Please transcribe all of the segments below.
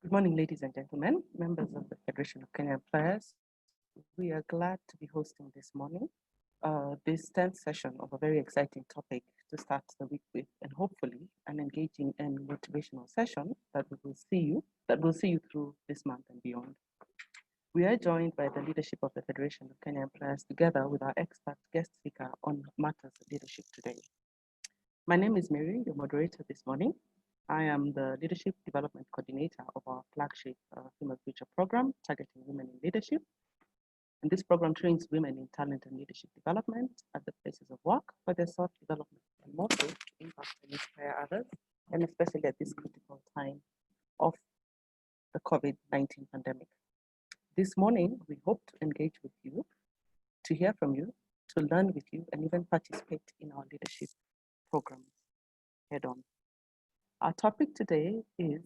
Good morning, ladies and gentlemen, members of the Federation of Kenyan Employers. We are glad to be hosting this morning this 10th session of a very exciting topic to start the week with, and hopefully an engaging and motivational session that will see you through this month and beyond. We are joined by the leadership of the Federation of Kenyan Employers together with our expert guest speaker on matters of leadership today. My name is Mary, your moderator this morning. I am the Leadership Development Coordinator of our flagship Female Future program, targeting women in leadership. And this program trains women in talent and leadership development at the places of work for their self-development and also to impact and inspire others, and especially at this critical time of the COVID-19 pandemic. This morning, we hope to engage with you, to hear from you, to learn with you, and even participate in our leadership programs head-on. Our topic today is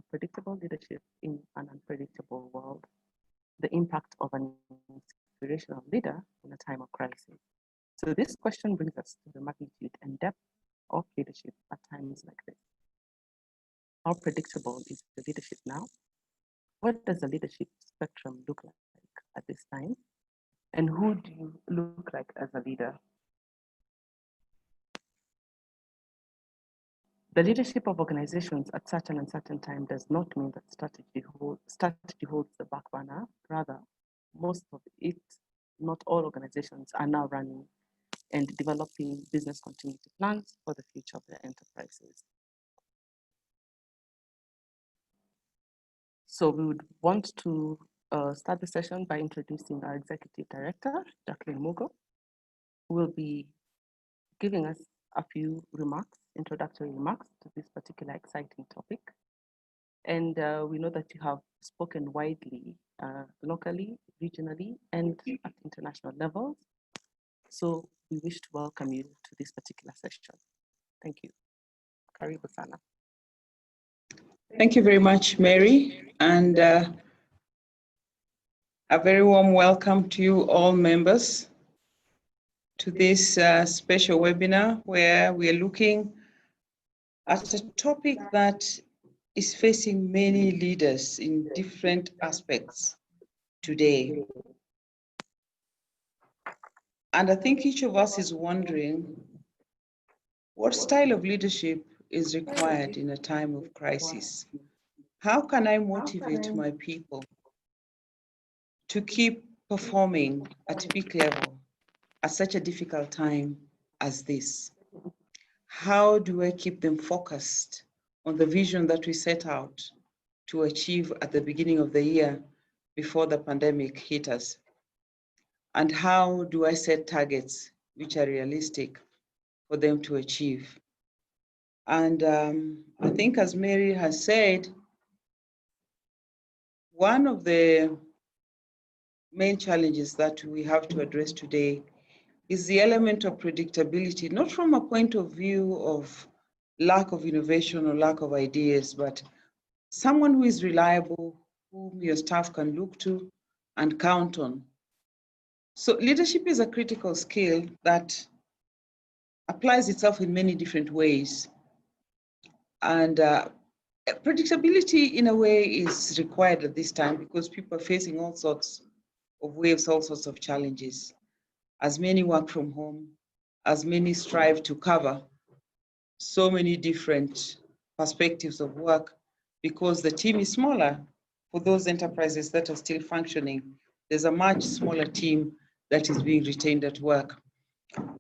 predictable leadership in an unpredictable world, the impact of an inspirational leader in a time of crisis. So this question brings us to the magnitude and depth of leadership at times like this. How predictable is the leadership now? What does the leadership spectrum look like at this time? And who do you look like as a leader? The leadership of organizations at such an uncertain time does not mean that strategy holds the back burner. Rather, most of it, not all organizations are now running and developing business continuity plans for the future of their enterprises. So we would want to start the session by introducing our Executive Director, Jacqueline Mugo, who will be giving us a few introductory remarks to this particular exciting topic. And we know that you have spoken widely, locally, regionally, and at international levels. So we wish to welcome you to this particular session. Thank you. Karibu sana. Thank you very much, Mary, and a very warm welcome to you all members to this special webinar where we are looking at a topic that is facing many leaders in different aspects today. And I think each of us is wondering what style of leadership is required in a time of crisis. How can I motivate my people to keep performing at peak level at such a difficult time as this? How do I keep them focused on the vision that we set out to achieve at the beginning of the year before the pandemic hit us? And how do I set targets which are realistic for them to achieve? And I think, as Mary has said, one of the main challenges that we have to address today is the element of predictability, not from a point of view of lack of innovation or lack of ideas, but someone who is reliable, whom your staff can look to and count on. So leadership is a critical skill that applies itself in many different ways. And predictability, in a way, is required at this time because people are facing all sorts of waves, all sorts of challenges. As many work from home, as many strive to cover so many different perspectives of work, because the team is smaller. For those enterprises that are still functioning, there's a much smaller team that is being retained at work.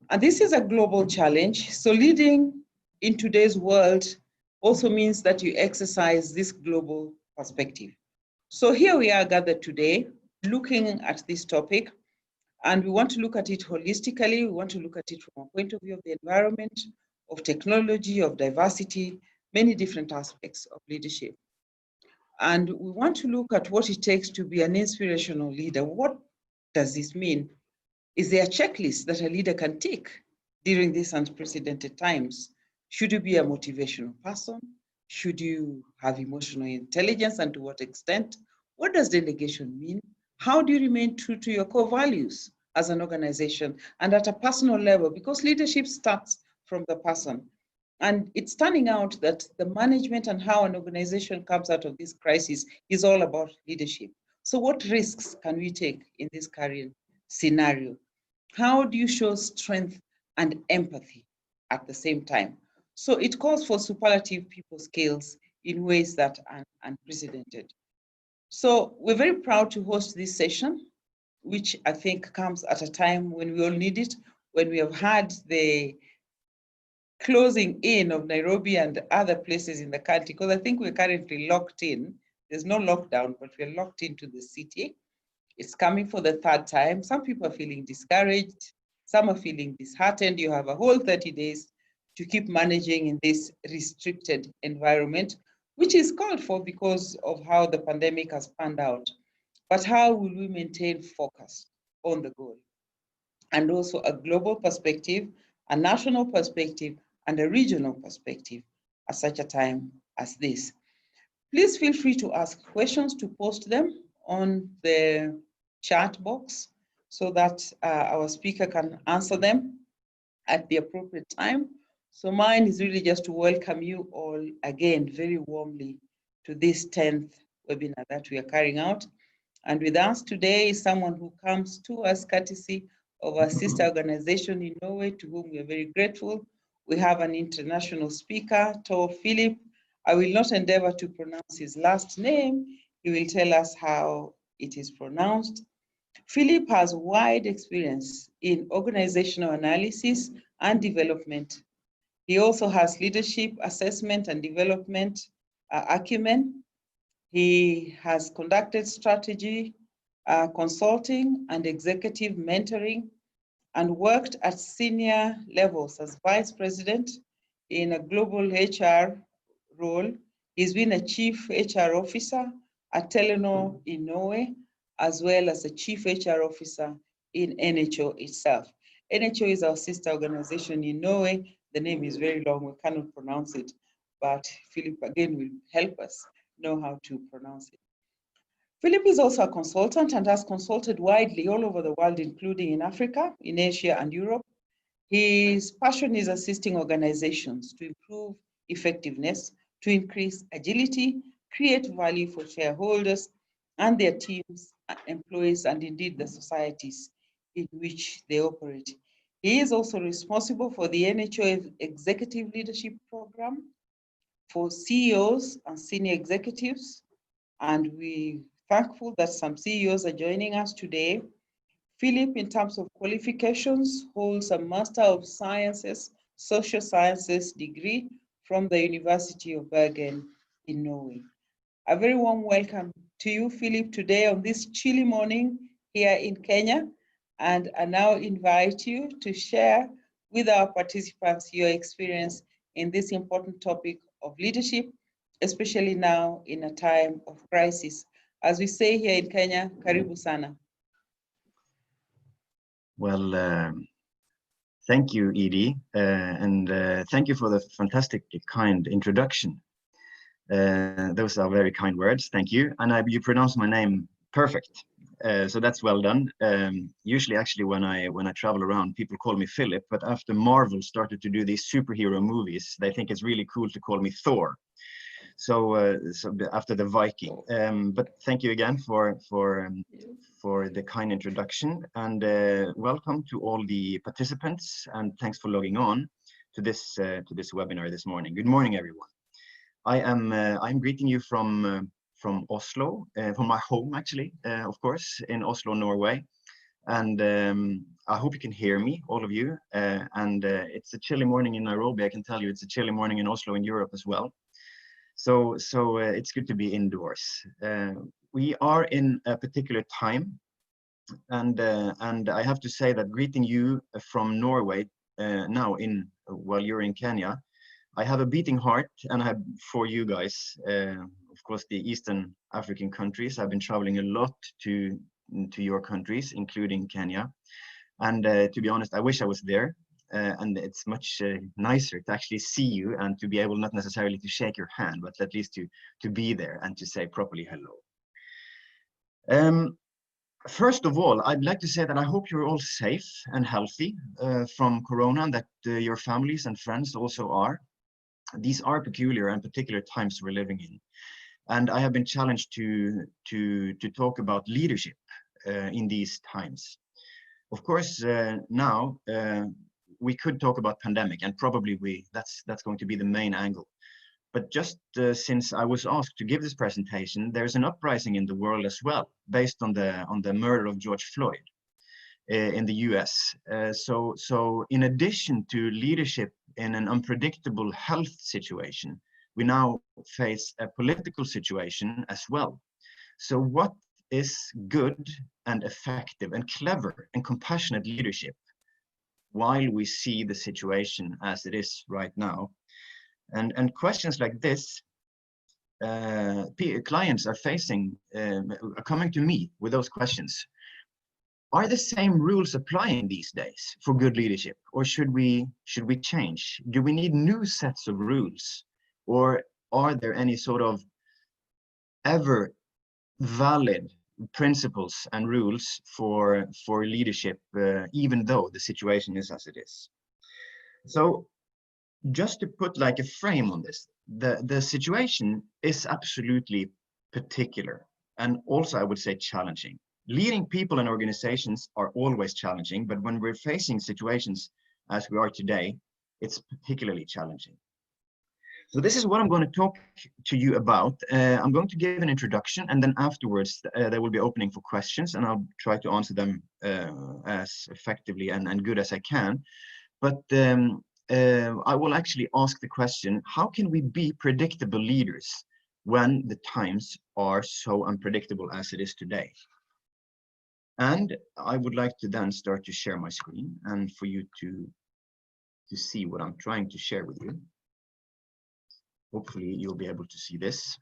And this is a global challenge. So leading in today's world also means that you exercise this global perspective. So here we are gathered today, looking at this topic, and we want to look at it holistically. We want to look at it from a point of view of the environment, of technology, of diversity, many different aspects of leadership. And we want to look at what it takes to be an inspirational leader. What does this mean? Is there a checklist that a leader can tick during these unprecedented times? Should you be a motivational person? Should you have emotional intelligence, and to what extent? What does delegation mean? How do you remain true to your core values as an organization and at a personal level? Because leadership starts from the person. And it's turning out that the management and how an organization comes out of this crisis is all about leadership. So what risks can we take in this current scenario? How do you show strength and empathy at the same time? So it calls for superlative people skills in ways that are unprecedented. So we're very proud to host this session, which I think comes at a time when we all need it, when we have had the closing in of Nairobi and other places in the country, because I think we're currently locked in. There's no lockdown, but we're locked into the city. It's coming for the third time. Some people are feeling discouraged. Some are feeling disheartened. You have a whole 30 days to keep managing in this restricted environment, which is called for because of how the pandemic has panned out. But how will we maintain focus on the goal? And also a global perspective, a national perspective, and a regional perspective at such a time as this. Please feel free to ask questions, to post them on the chat box so that our speaker can answer them at the appropriate time. So mine is really just to welcome you all again very warmly to this 10th webinar that we are carrying out. And with us today is someone who comes to us courtesy of our sister organization in Norway, to whom we are very grateful. We have an international speaker, Tor Philip. I will not endeavor to pronounce his last name. He will tell us how it is pronounced. Philip has wide experience in organizational analysis and development. He also has leadership assessment and development acumen. He has conducted strategy, consulting, and executive mentoring, and worked at senior levels as vice president in a global HR role. He's been a chief HR officer at Telenor in Norway, as well as a chief HR officer in NHO itself. NHO is our sister organization in Norway. The name is very long, we cannot pronounce it, but Philip again will help us know how to pronounce it. Philip is also a consultant and has consulted widely all over the world, including in Africa, in Asia, and Europe. His passion is assisting organizations to improve effectiveness, to increase agility, create value for shareholders and their teams, employees, and indeed the societies in which they operate. He is also responsible for the NHO Executive Leadership Program for CEOs and senior executives, and we're thankful that some CEOs are joining us today. Philip, in terms of qualifications, holds a Master of Sciences, Social Sciences degree from the University of Bergen in Norway. A very warm welcome to you, Philip, today on this chilly morning here in Kenya, and I now invite you to share with our participants your experience in this important topic of leadership, especially now in a time of crisis. As we say here in Kenya, karibu sana. Well, thank you, Edie, and thank you for the fantastic, kind introduction. Those are very kind words, thank you. And you pronounce my name perfect, so that's well done. Usually, actually, when I travel around, people call me Philip, but after Marvel started to do these superhero movies, they think it's really cool to call me Thor. So after the Viking. But thank you again for the kind introduction, and welcome to all the participants, and thanks for logging on to this webinar this morning. Good morning, everyone. I'm greeting you from Oslo, from my home actually, of course, in Oslo, Norway, and I hope you can hear me, all of you. And it's a chilly morning in Nairobi. I can tell you, it's a chilly morning in Oslo, in Europe as well. So it's good to be indoors. We are in a particular time, and I have to say that greeting you from Norway now while you're in Kenya, I have a beating heart, and I have for you guys, of course, the Eastern African countries. I've been traveling a lot to your countries, including Kenya, and to be honest, I wish I was there. And it's much nicer to actually see you and to be able not necessarily to shake your hand, but at least to be there and to say properly hello. First of all, I'd like to say that I hope you're all safe and healthy from Corona, and that your families and friends also are. these are peculiar and particular times we're living in. And I have been challenged to talk about leadership in these times. Of course, now we could talk about pandemic, and probably that's going to be the main angle. But just since I was asked to give this presentation, there's an uprising in the world as well, based on the murder of George Floyd in the US. So in addition to leadership in an unpredictable health situation, we now face a political situation as well. So what is good and effective and clever and compassionate leadership while we see the situation as it is right now? And questions like this, clients are facing, are coming to me with those questions. Are the same rules applying these days for good leadership, or should we change? Do we need new sets of rules, or are there any sort of ever valid principles and rules for leadership, even though the situation is as it is? So just to put like a frame on this, the situation is absolutely particular, and also I would say challenging. Leading people and organizations are always challenging, but when we're facing situations as we are today, it's particularly challenging. So this is what I'm going to talk to you about. I'm going to give an introduction, and then afterwards there will be opening for questions, and I'll try to answer them as effectively and good as I can. But I will actually ask the question, how can we be predictable leaders when the times are so unpredictable as it is today? And I would like to then start to share my screen and for you to see what I'm trying to share with you. Hopefully you'll be able to see this.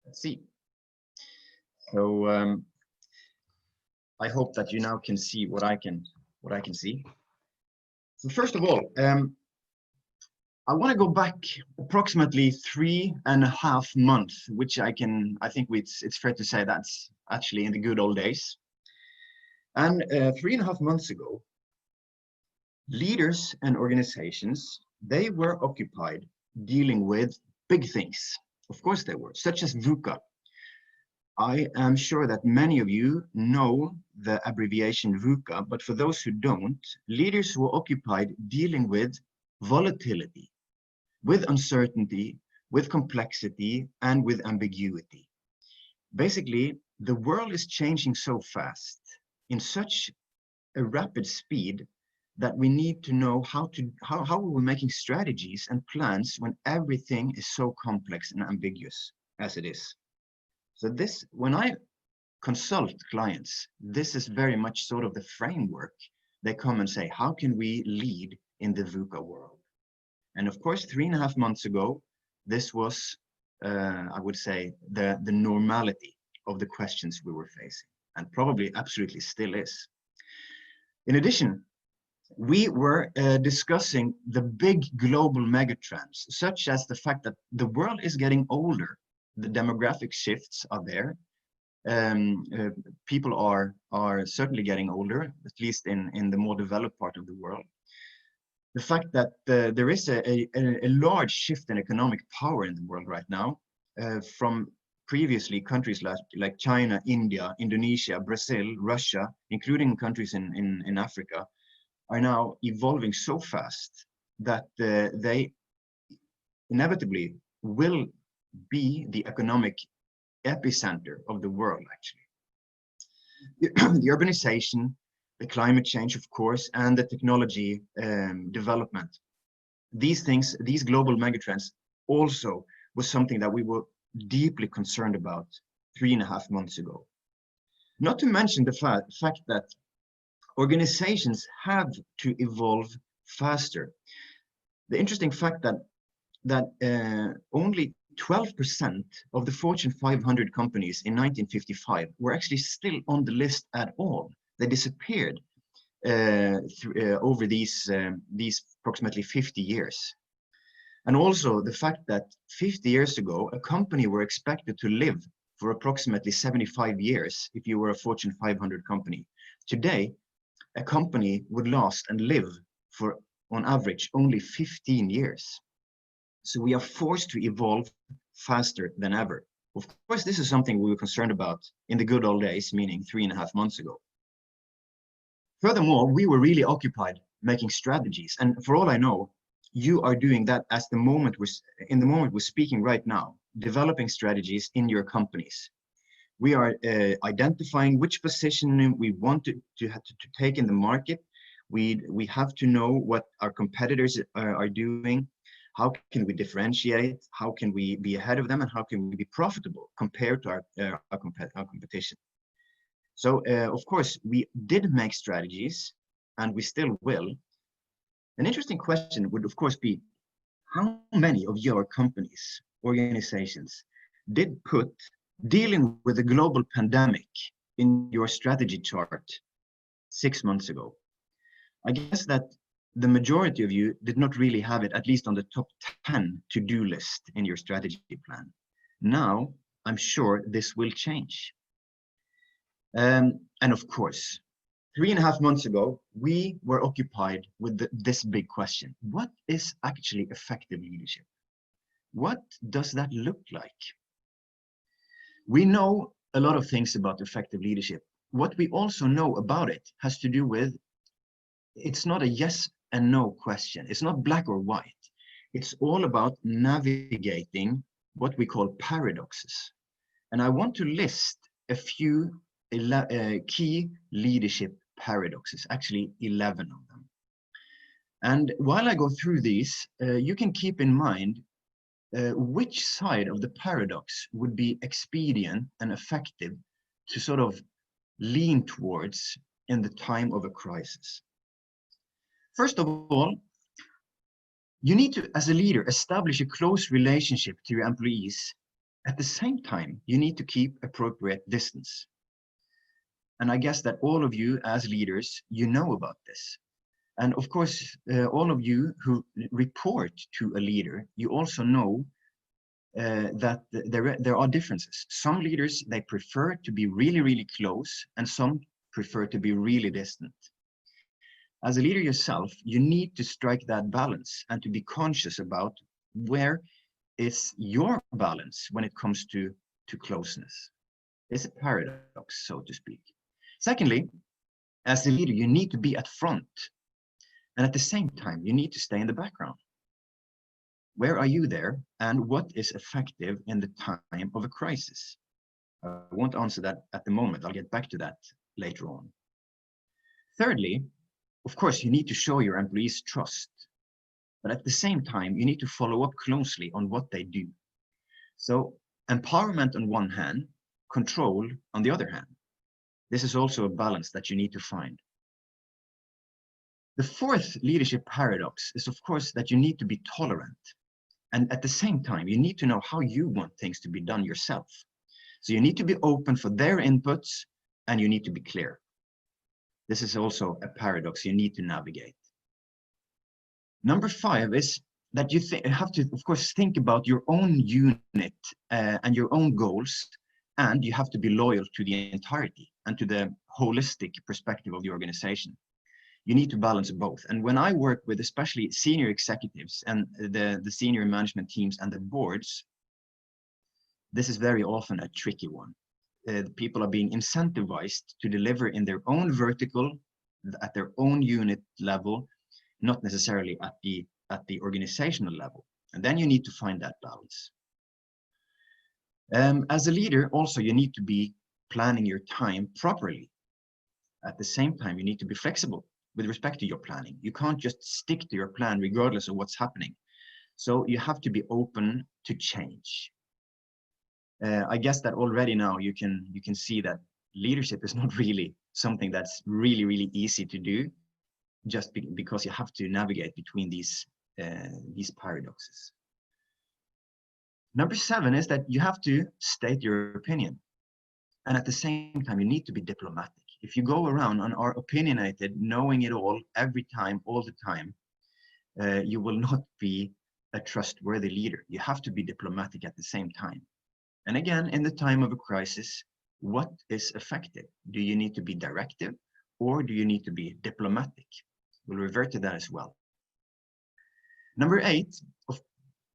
Let's see. So I hope that you now can see what I can see. So first of all, I want to go back approximately 3.5 months, which I think it's fair to say that's actually in the good old days. And 3.5 months ago, leaders and organizations, they were occupied dealing with big things. Of course they were, such as VUCA. I am sure that many of you know the abbreviation VUCA, but for those who don't, leaders were occupied dealing with volatility, with uncertainty, with complexity, and with ambiguity. Basically, the world is changing so fast, in such a rapid speed, that we need to know how we're making strategies and plans when everything is so complex and ambiguous as it is. So this, when I consult clients, this is very much sort of the framework. They come and say, how can we lead in the VUCA world? And of course, 3.5 months ago, this was, I would say, the normality of the questions we were facing, and probably absolutely still is. In addition, we were discussing the big global megatrends, such as the fact that the world is getting older. The demographic shifts are there. People are certainly getting older, at least in the more developed part of the world. The fact that there is a large shift in economic power in the world right now, from previously countries like China, India, Indonesia, Brazil, Russia, including countries in Africa, are now evolving so fast that they inevitably will be the economic epicenter of the world, actually. The urbanization, the climate change, of course, and the technology development. These things, these global megatrends also was something that we were deeply concerned about 3.5 months ago. Not to mention the fact that organizations have to evolve faster. The interesting fact that only 12% of the Fortune 500 companies in 1955 were actually still on the list at all. They disappeared over these approximately 50 years. And also the fact that 50 years ago, a company were expected to live for approximately 75 years if you were a Fortune 500 company. Today, a company would last and live for on average only 15 years. So we are forced to evolve faster than ever. Of course, this is something we were concerned about in the good old days, meaning 3.5 months ago. Furthermore, we were really occupied making strategies. And for all I know, you are doing that as the moment in the moment we're speaking right now, developing strategies in your companies. We are identifying which position we want to take in the market. We have to know what our competitors are doing. How can we differentiate? How can we be ahead of them? And how can we be profitable compared to our competition? So, of course, we did make strategies, and we still will. An interesting question would, of course, be how many of your companies, organizations, did put dealing with the global pandemic in your strategy chart 6 months ago? I guess that the majority of you did not really have it, at least on the top 10 to-do list in your strategy plan. Now, I'm sure this will change. And of course, 3.5 months ago, we were occupied with this big question. What is actually effective leadership? What does that look like? We know a lot of things about effective leadership. What we also know about it has to do with, it's not a yes and no question. It's not black or white. It's all about navigating what we call paradoxes. And I want to list a few key leadership paradoxes, actually 11 of them. And while I go through these, you can keep in mind which side of the paradox would be expedient and effective to sort of lean towards in the time of a crisis. First of all, you need to, as a leader, establish a close relationship to your employees. At the same time, you need to keep appropriate distance. And I guess that all of you as leaders, you know about this. And of course, all of you who report to a leader, you also know that there are differences. Some leaders, they prefer to be really, really close, and some prefer to be really distant. As a leader yourself, you need to strike that balance and to be conscious about where is your balance when it comes to closeness. It's a paradox, so to speak. Secondly, as a leader, you need to be at front. And at the same time, you need to stay in the background. Where are you there? And what is effective in the time of a crisis? I won't answer that at the moment. I'll get back to that later on. Thirdly, of course, you need to show your employees trust. But at the same time, you need to follow up closely on what they do. So empowerment on one hand, control on the other hand. This is also a balance that you need to find. The fourth leadership paradox is, of course, that you need to be tolerant. And at the same time, you need to know how you want things to be done yourself. So you need to be open for their inputs, and you need to be clear. This is also a paradox you need to navigate. Number 5 is that you have to, of course, think about your own unit and your own goals, and you have to be loyal to the entirety and to the holistic perspective of the organization. You need to balance both. And when I work with especially senior executives and the senior management teams and the boards, this is very often a tricky one. People are being incentivized to deliver in their own vertical, at their own unit level, not necessarily at the organizational level. And then you need to find that balance. As a leader, also, you need to be planning your time properly. At the same time, you need to be flexible with respect to your planning. You can't just stick to your plan regardless of what's happening. So you have to be open to change. I guess that already now you can see that leadership is not really something that's really, really easy to do, just because you have to navigate between these paradoxes. Number 7 is that you have to state your opinion. And at the same time, you need to be diplomatic. If you go around and are opinionated, knowing it all, every time, all the time, you will not be a trustworthy leader. You have to be diplomatic at the same time. And again, in the time of a crisis, what is effective? Do you need to be directive, or do you need to be diplomatic? We'll revert to that as well. Number 8,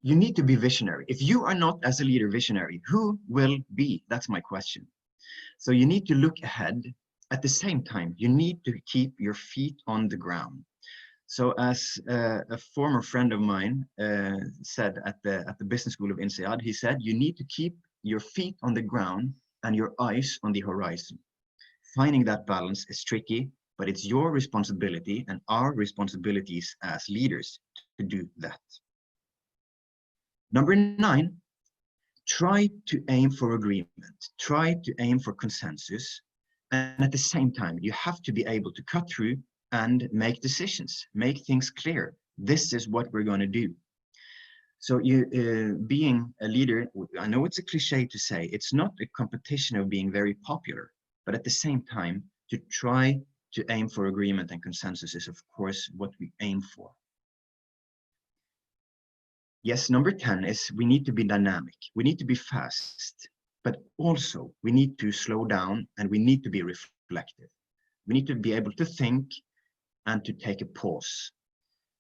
you need to be visionary. If you are not as a leader visionary, who will be? That's my question. So you need to look ahead. At the same time, you need to keep your feet on the ground. So as a former friend of mine said at the business school of INSEAD, he said, you need to keep your feet on the ground and your eyes on the horizon. Finding that balance is tricky, but it's your responsibility and our responsibilities as leaders to do that. Number 9, try to aim for agreement. Try to aim for consensus. And at the same time, you have to be able to cut through and make decisions, make things clear. This is what we're going to do. So being a leader, I know it's a cliche to say, it's not a competition of being very popular, but at the same time, to try to aim for agreement and consensus is, of course, what we aim for. Yes, number 10 is we need to be dynamic. We need to be fast, but also we need to slow down and we need to be reflective. We need to be able to think and to take a pause.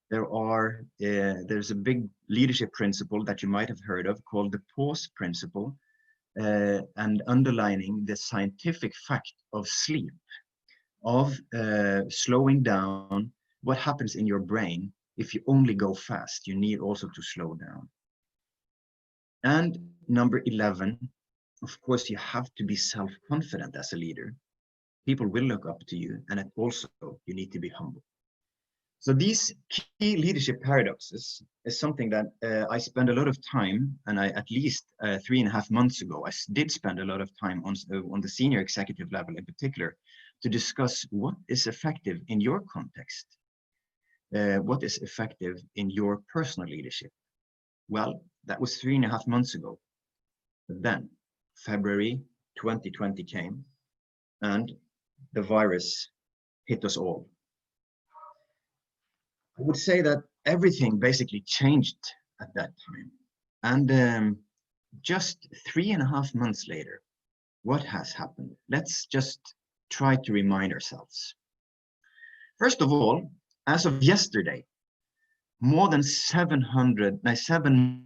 There's a big leadership principle that you might have heard of called the pause principle, and underlining the scientific fact of sleep, of slowing down. What happens in your brain if you only go fast? You need also to slow down. And number 11, of course, you have to be self-confident as a leader. People will look up to you, and also you need to be humble. So these key leadership paradoxes is something that I spend a lot of time, and I at least 3.5 months ago, I did spend a lot of time on the senior executive level in particular to discuss what is effective in your context, what is effective in your personal leadership. Well, that was 3.5 months ago. But then February 2020 came and the virus hit us all. I would say that everything basically changed at that time. And just 3.5 months later, what has happened? Let's just try to remind ourselves. First of all, as of yesterday, more than 7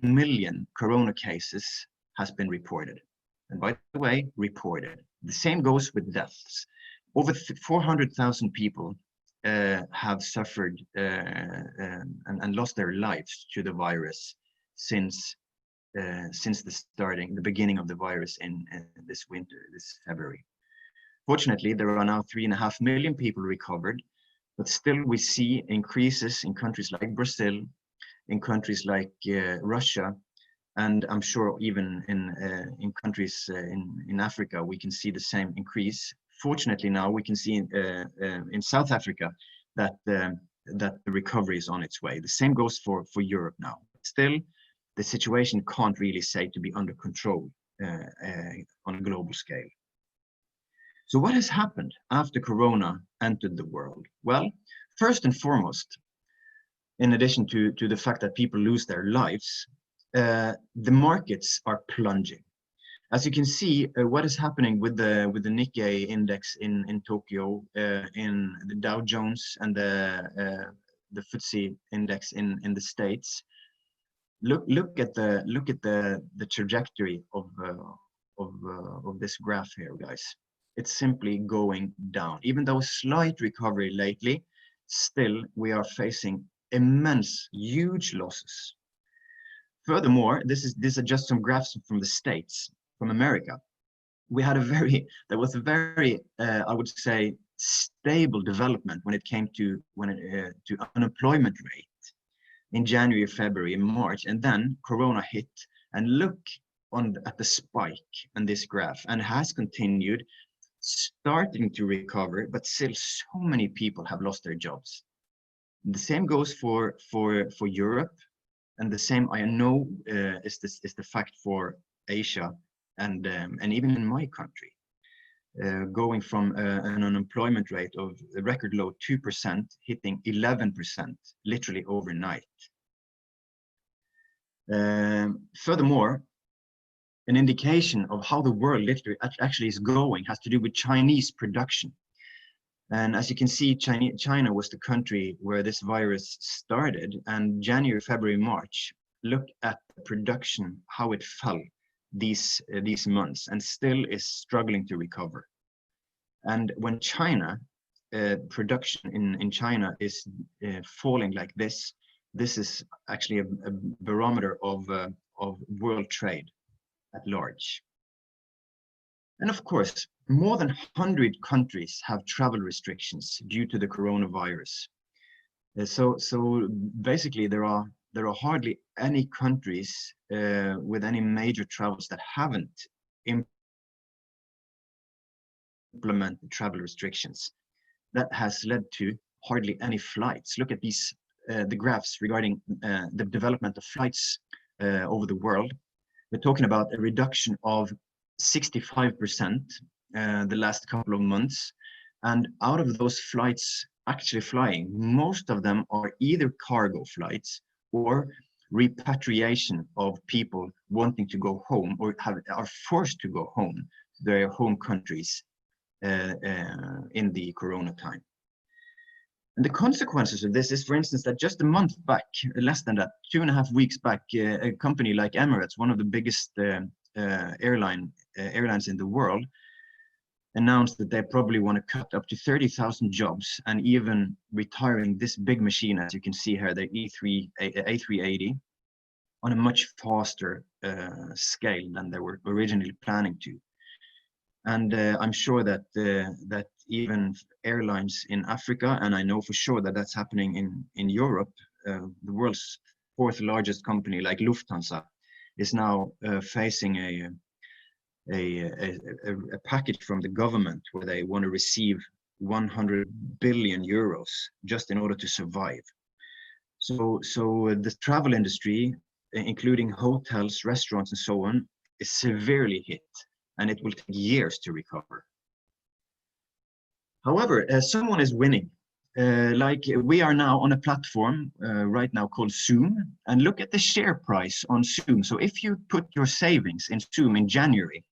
million corona cases has been reported. And by the way, reported. The same goes with deaths. Over 400,000 people have suffered and lost their lives to the virus since the beginning of the virus in this winter, this February. Fortunately, there are now 3.5 million people recovered, but still we see increases in countries like Brazil, in countries like Russia, and I'm sure even in countries in Africa, we can see the same increase. Fortunately, now we can see in South Africa that the recovery is on its way. The same goes for Europe now. Still, the situation can't really say to be under control on a global scale. So what has happened after Corona entered the world? Well, first and foremost, in addition to the fact that people lose their lives, the markets are plunging. As you can see, what is happening with the Nikkei index in Tokyo, in the Dow Jones and the FTSE index in the States. Look at the trajectory of this graph here, guys. It's simply going down. Even though slight recovery lately, still we are facing immense, huge losses. Furthermore, these are just some graphs from the States. From America, there was a very I would say stable development when it came to unemployment rate in January, February, and March, and then Corona hit. And look at the spike in this graph, and has continued, starting to recover, but still so many people have lost their jobs. The same goes for Europe, and the same I know is the fact for Asia. And even in my country, going from an unemployment rate of a record low 2%, hitting 11% literally overnight. Furthermore, an indication of how the world literally actually is going has to do with Chinese production. And as you can see, China was the country where this virus started, and January, February, March, look at the production, how it fell these months, and still is struggling to recover. And when China, production in China is falling like this is actually a barometer of world trade at large. And of course, more than 100 countries have travel restrictions due to the coronavirus. So basically, there are hardly any countries with any major travels that haven't implemented travel restrictions. That has led to hardly any flights. Look at these the graphs regarding the development of flights over the world. We're talking about a reduction of 65% the last couple of months. And out of those flights actually flying, most of them are either cargo flights or repatriation of people wanting to go home or are forced to go home to their home countries in the corona time. And the consequences of this is, for instance, that just a month back, less than that, 2.5 weeks back, a company like Emirates, one of the biggest airlines in the world, announced that they probably want to cut up to 30,000 jobs and even retiring this big machine, as you can see here, the A380, on a much faster scale than they were originally planning to. And I'm sure that that even airlines in Africa, and I know for sure that that's happening in Europe, the world's 4th largest company like Lufthansa is now facing a package from the government where they want to receive 100 billion euros just in order to survive. So the travel industry, including hotels, restaurants, and so on, is severely hit, and it will take years to recover. However, someone is winning. Like we are now on a platform right now called Zoom, and look at the share price on Zoom. So if you put your savings in Zoom in January,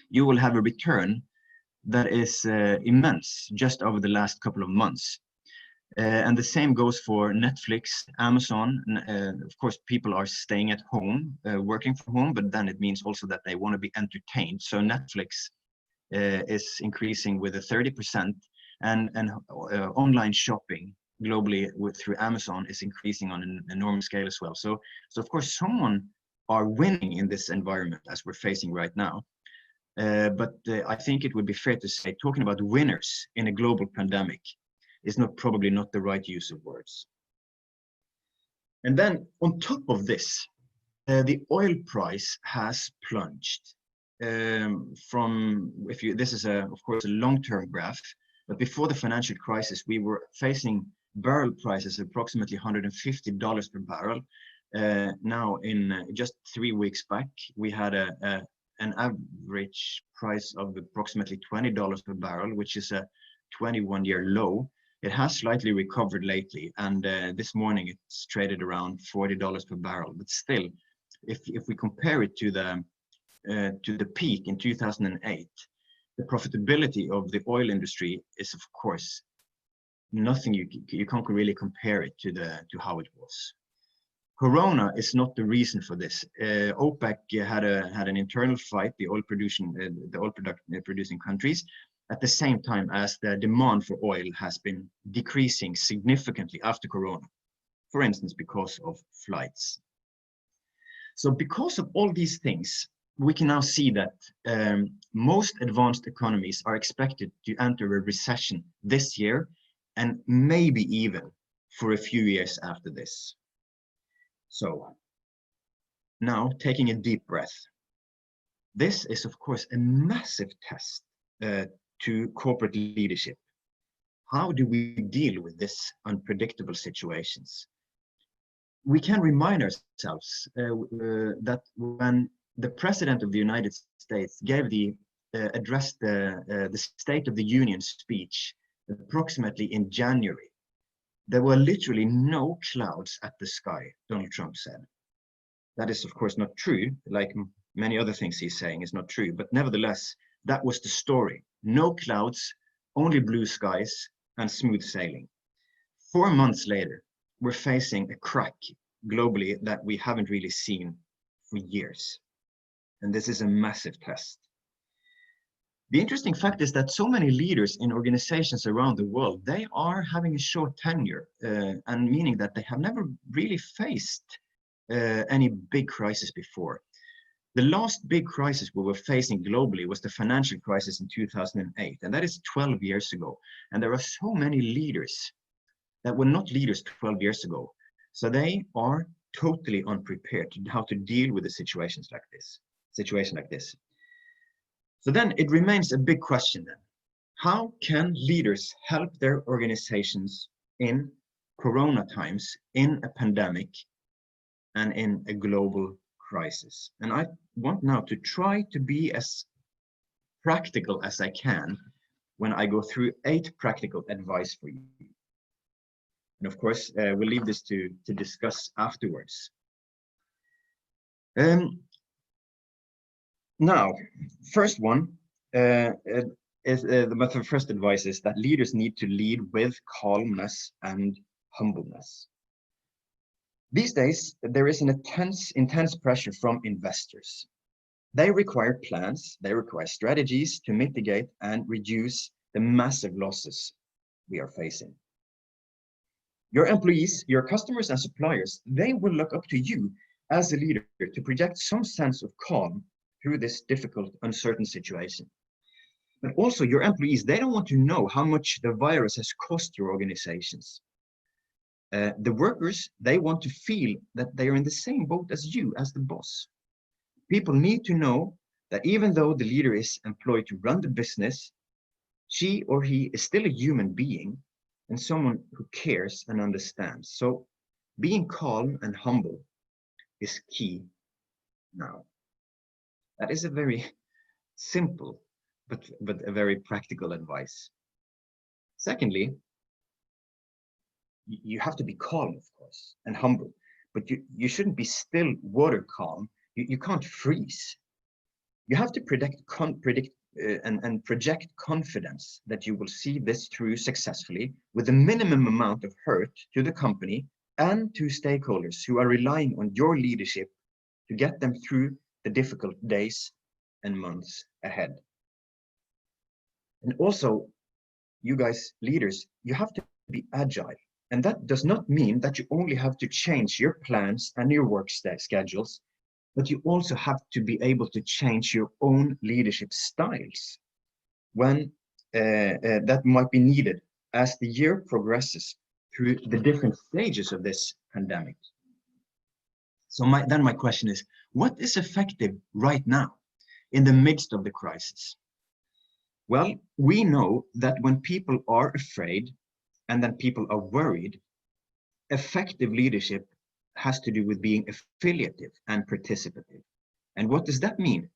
you will have a return that is immense just over the last couple of months. And the same goes for Netflix, Amazon. Of course, people are staying at home, working from home, but then it means also that they want to be entertained. So Netflix is increasing with 30%, and online shopping globally through Amazon is increasing on an enormous scale as well. So of course, someone are winning in this environment as we're facing right now. But I think it would be fair to say talking about winners in a global pandemic is probably not the right use of words. And then on top of this, the oil price has plunged from, this is of course a long-term graph, but before the financial crisis, we were facing barrel prices approximately $150 per barrel. Now in just 3 weeks back, we had an average price of approximately $20 per barrel, which is a 21-year low. It has slightly recovered lately, and this morning it's traded around $40 per barrel. But still, if we compare it to the peak in 2008, the profitability of the oil industry is, of course, nothing. You can't really compare it to how it was. Corona is not the reason for this. OPEC had an internal fight, the oil producing countries, at the same time as the demand for oil has been decreasing significantly after Corona, for instance, because of flights. So because of all these things, we can now see that most advanced economies are expected to enter a recession this year, and maybe even for a few years after this. So now taking a deep breath. This is, of course, a massive test to corporate leadership. How do we deal with this unpredictable situations? We can remind ourselves that when the President of the United States gave addressed the State of the Union speech approximately in January, there were literally no clouds at the sky, Donald Trump said. That is, of course, not true. Like many other things he's saying is not true, but nevertheless, that was the story. No clouds, only blue skies and smooth sailing. 4 months later, we're facing a crack globally that we haven't really seen for years. And this is a massive test. The interesting fact is that so many leaders in organizations around the world, they are having a short tenure, and meaning that they have never really faced any big crisis before. The last big crisis we were facing globally was the financial crisis in 2008, and that is 12 years ago. And there are so many leaders that were not leaders 12 years ago. So they are totally unprepared to how to deal with the situation like this. So then it remains a big question then. How can leaders help their organizations in Corona times, in a pandemic, and in a global crisis? And I want now to try to be as practical as I can when I go through 8 practical advice for you. And of course, we'll leave this to discuss afterwards. Now, first one the first advice is that leaders need to lead with calmness and humbleness. These days, there is an intense pressure from investors. They require plans, they require strategies to mitigate and reduce the massive losses we are facing. Your employees, your customers and suppliers, they will look up to you as a leader to project some sense of calm through this difficult, uncertain situation. But also your employees, they don't want to know how much the virus has cost your organizations. The workers, they want to feel that they are in the same boat as you, as the boss. People need to know that even though the leader is employed to run the business, she or he is still a human being and someone who cares and understands. So being calm and humble is key now. That is a very simple, but a very practical advice. Secondly, you have to be calm, of course, and humble, but you shouldn't be still water calm. You can't freeze. You have to predict and project confidence that you will see this through successfully with the minimum amount of hurt to the company and to stakeholders who are relying on your leadership to get them through the difficult days and months ahead. And also, you guys, leaders, you have to be agile. And that does not mean that you only have to change your plans and your work schedules, but you also have to be able to change your own leadership styles when that might be needed as the year progresses through the different stages of this pandemic. So my question is, what is effective right now in the midst of the crisis? Well, we know that when people are afraid and then people are worried, effective leadership has to do with being affiliative and participative. And what does that mean?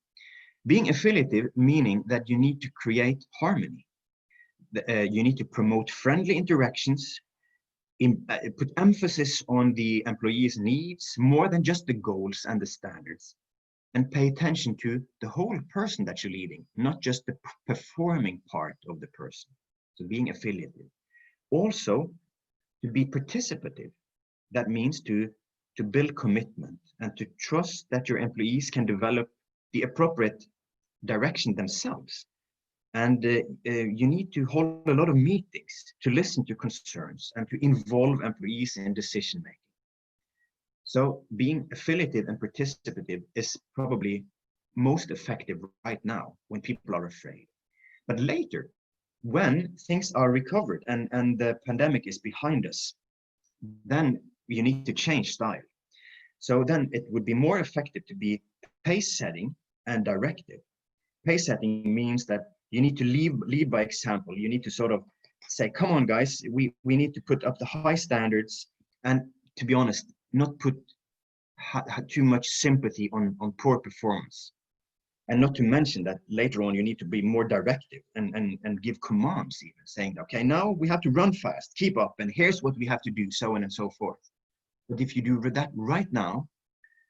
Being affiliative meaning that you need to create harmony. You need to promote friendly interactions, put emphasis on the employees' needs more than just the goals and the standards, and pay attention to the whole person that you're leading, not just the performing part of the person. So being affiliative. Also, to be participative. That means to build commitment and to trust that your employees can develop the appropriate direction themselves. And you need to hold a lot of meetings to listen to concerns and to involve employees in decision making. So being affiliative and participative is probably most effective right now when people are afraid. But later, when things are recovered and the pandemic is behind us, then you need to change style. So then it would be more effective to be pace setting and directive. Pace setting means that you need to lead by example. You need to sort of say, come on, guys, we need to put up the high standards, and to be honest, not put too much sympathy on poor performance. And not to mention that later on, you need to be more directive and give commands even, saying, okay, now we have to run fast, keep up, and here's what we have to do, so on and so forth. But if you do that right now,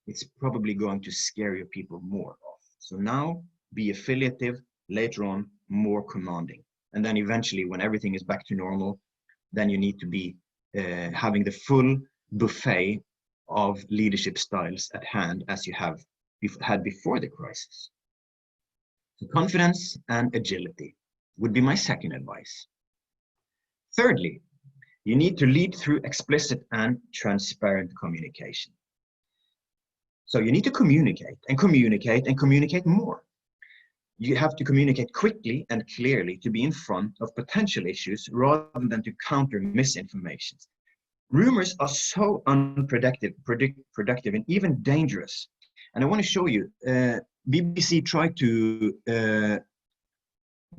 it's probably going to scare your people more off. So now be affiliative, later on, more commanding. And then eventually, when everything is back to normal, then you need to be having the full buffet of leadership styles at hand as you had before the crisis. So confidence and agility would be my second advice. Thirdly, you need to lead through explicit and transparent communication. So you need to communicate and communicate and communicate more. You have to communicate quickly and clearly to be in front of potential issues rather than to counter misinformation. Rumors are so unproductive and even dangerous. And I want to show you, BBC tried to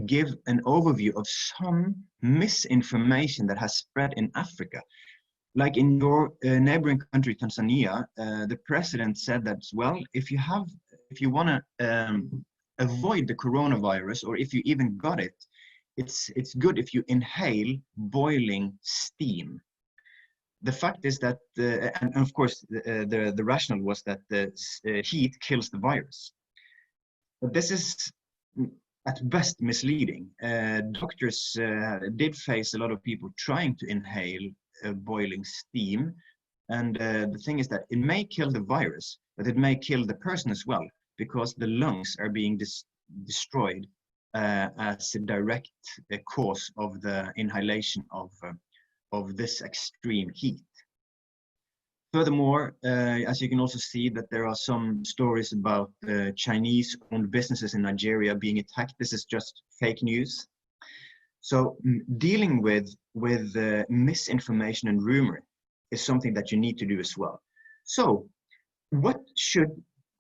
give an overview of some misinformation that has spread in Africa. Like in your neighboring country, Tanzania, the president said that, well, if you want to avoid the coronavirus, or if you even got it, it's good if you inhale boiling steam. The fact is that, and of course, the rationale was that the heat kills the virus. But this is at best misleading. Doctors did face a lot of people trying to inhale boiling steam. And the thing is that it may kill the virus, but it may kill the person as well, because the lungs are being destroyed as a direct cause of the inhalation of this extreme heat. Furthermore, as you can also see that there are some stories about Chinese-owned businesses in Nigeria being attacked. This is just fake news. So dealing with misinformation and rumor is something that you need to do as well. So what should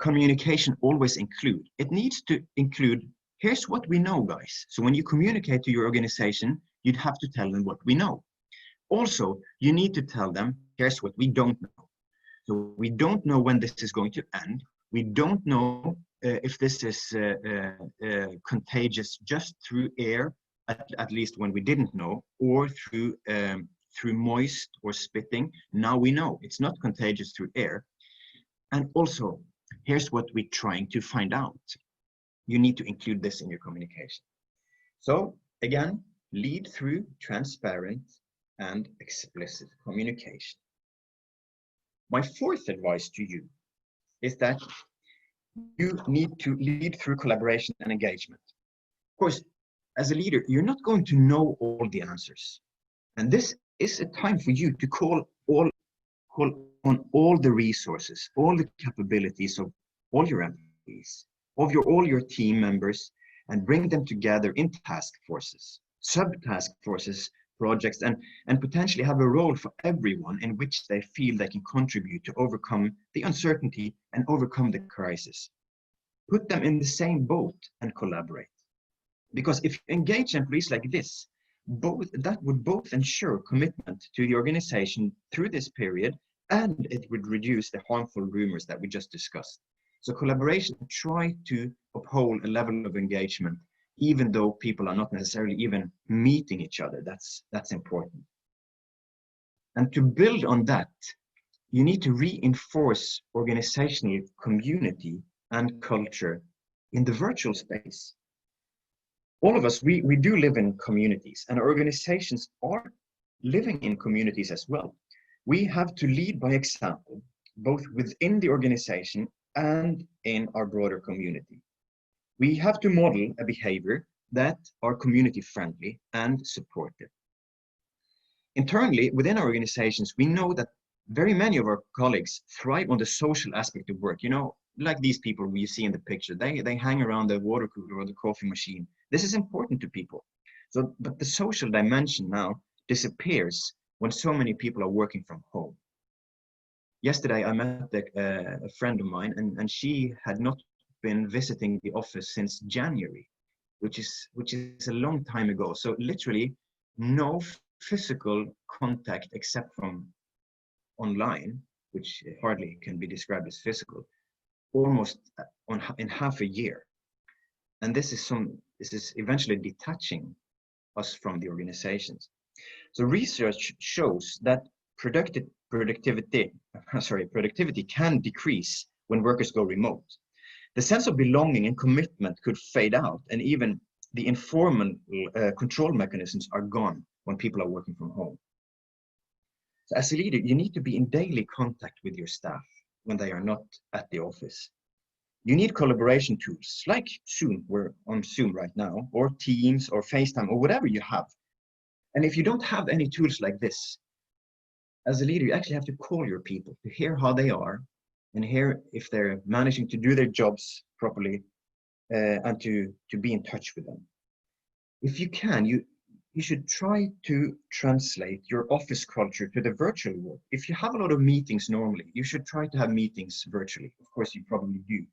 communication always include? It needs to include, here's what we know, guys. So when you communicate to your organization, you'd have to tell them what we know. Also, you need to tell them, here's what we don't know. So we don't know when this is going to end. We don't know if this is contagious just through air, at least when we didn't know, or through moist or spitting. Now we know it's not contagious through air. And also, here's what we're trying to find out. You need to include this in your communication. So again, lead through transparent and explicit communication. My fourth advice to you is that you need to lead through collaboration and engagement. Of course, as a leader, you're not going to know all the answers. And this is a time for you to call on all the resources, all the capabilities of all your employees, of all your team members, and bring them together in task forces, sub-task forces, projects, and potentially have a role for everyone in which they feel they can contribute to overcome the uncertainty and overcome the crisis. Put them in the same boat and collaborate. Because if you engage employees like this, that would both ensure commitment to the organization through this period, and it would reduce the harmful rumors that we just discussed. So collaboration, try to uphold a level of engagement, even though people are not necessarily even meeting each other. That's important. And to build on that, you need to reinforce organizational community and culture in the virtual space. All of us, we do live in communities, and organizations are living in communities as well. We have to lead by example, both within the organization and in our broader community. We have to model a behavior that are community friendly and supportive. Internally, within our organizations, we know that very many of our colleagues thrive on the social aspect of work. You know, like these people you see in the picture, they hang around the water cooler or the coffee machine. This is important to people. So, but the social dimension now disappears when so many people are working from home. Yesterday, I met a friend of mine, and she had not been visiting the office since January, which is a long time ago. So literally no physical contact except from online, which hardly can be described as physical, almost in half a year. And this is eventually detaching us from the organizations. So research shows that productivity can decrease when workers go remote. The sense of belonging and commitment could fade out, and even the informal control mechanisms are gone when people are working from home. So as a leader, you need to be in daily contact with your staff when they are not at the office. You need collaboration tools like Zoom, we're on Zoom right now, or Teams or FaceTime or whatever you have. And if you don't have any tools like this, as a leader, you actually have to call your people to hear how they are and hear if they're managing to do their jobs properly, and to be in touch with them. If you can, you should try to translate your office culture to the virtual world. If you have a lot of meetings normally, you should try to have meetings virtually. Of course, you probably do.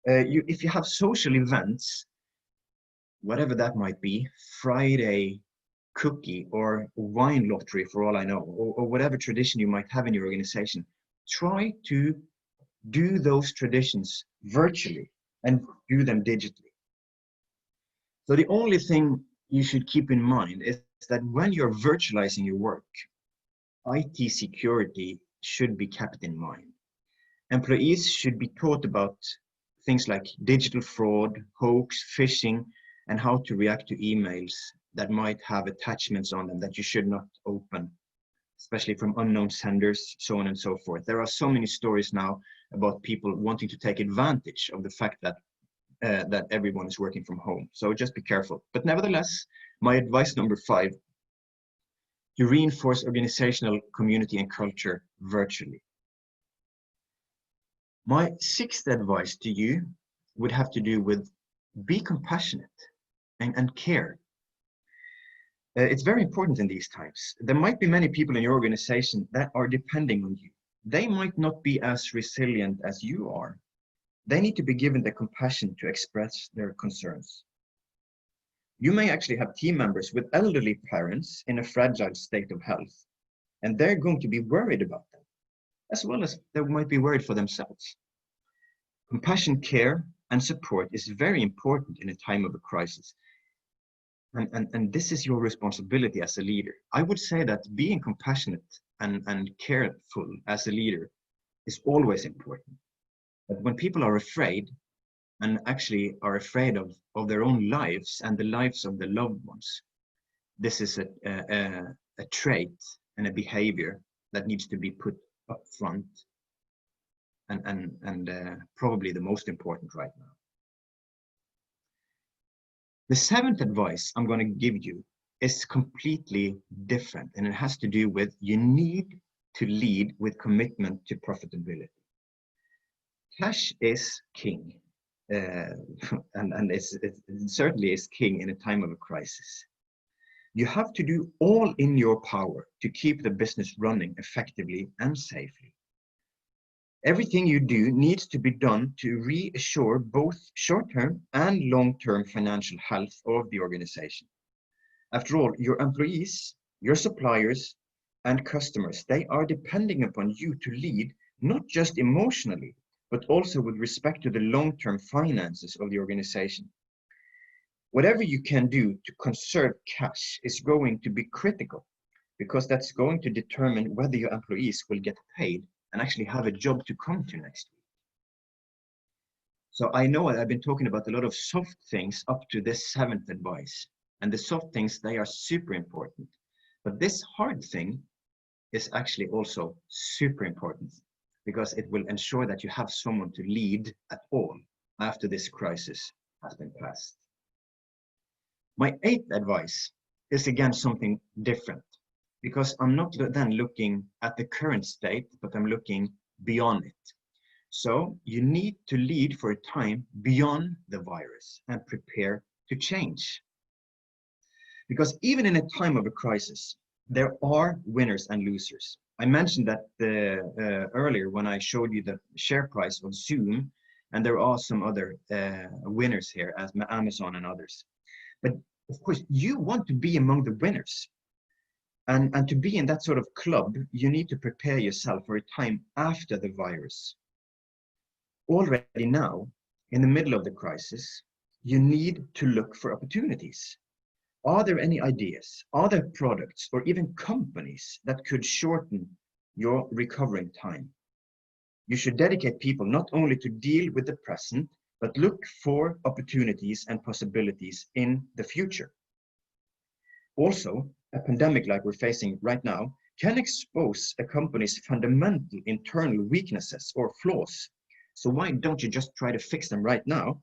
If you have social events, whatever that might be, Friday cookie or wine lottery for all I know, or whatever tradition you might have in your organization, try to do those traditions virtually and do them digitally. So the only thing you should keep in mind is that when you're virtualizing your work, IT security should be kept in mind. Employees should be taught about things like digital fraud, hoax, phishing, and how to react to emails that might have attachments on them that you should not open, especially from unknown senders, so on and so forth. There are so many stories now about people wanting to take advantage of the fact that that everyone is working from home. So just be careful. But nevertheless, my advice number 5, to reinforce organizational community and culture virtually. My 6th advice to you would have to do with be compassionate and care. It's very important in these times. There might be many people in your organization that are depending on you. They might not be as resilient as you are. They need to be given the compassion to express their concerns. You may actually have team members with elderly parents in a fragile state of health, and they're going to be worried about them, as well as they might be worried for themselves. Compassion, care, and support is very important in a time of a crisis. And this is your responsibility as a leader. I would say that being compassionate and careful as a leader is always important. But when people are afraid, and actually are afraid of their own lives and the lives of their loved ones, this is a trait and a behavior that needs to be put up front and probably the most important right now. The 7th advice I'm going to give you is completely different, and it has to do with you need to lead with commitment to profitability. Cash is king, and it certainly is king in a time of a crisis. You have to do all in your power to keep the business running effectively and safely. Everything you do needs to be done to reassure both short-term and long-term financial health of the organization. After all, your employees, your suppliers, and customers, they are depending upon you to lead, not just emotionally, but also with respect to the long-term finances of the organization. Whatever you can do to conserve cash is going to be critical, because that's going to determine whether your employees will get paid and actually have a job to come to next week. So I know I've been talking about a lot of soft things up to this 7th advice, and the soft things, they are super important. But this hard thing is actually also super important, because it will ensure that you have someone to lead at all after this crisis has been passed. My 8th advice is again something different, because I'm not then looking at the current state, but I'm looking beyond it. So you need to lead for a time beyond the virus and prepare to change. Because even in a time of a crisis, there are winners and losers. I mentioned that earlier when I showed you the share price of Zoom, and there are some other winners here, as Amazon and others. But of course, you want to be among the winners. And to be in that sort of club, you need to prepare yourself for a time after the virus. Already now, in the middle of the crisis, you need to look for opportunities. Are there any ideas? Are there products or even companies that could shorten your recovering time? You should dedicate people not only to deal with the present, but look for opportunities and possibilities in the future. Also, a pandemic like we're facing right now can expose a company's fundamental internal weaknesses or flaws. So why don't you just try to fix them right now?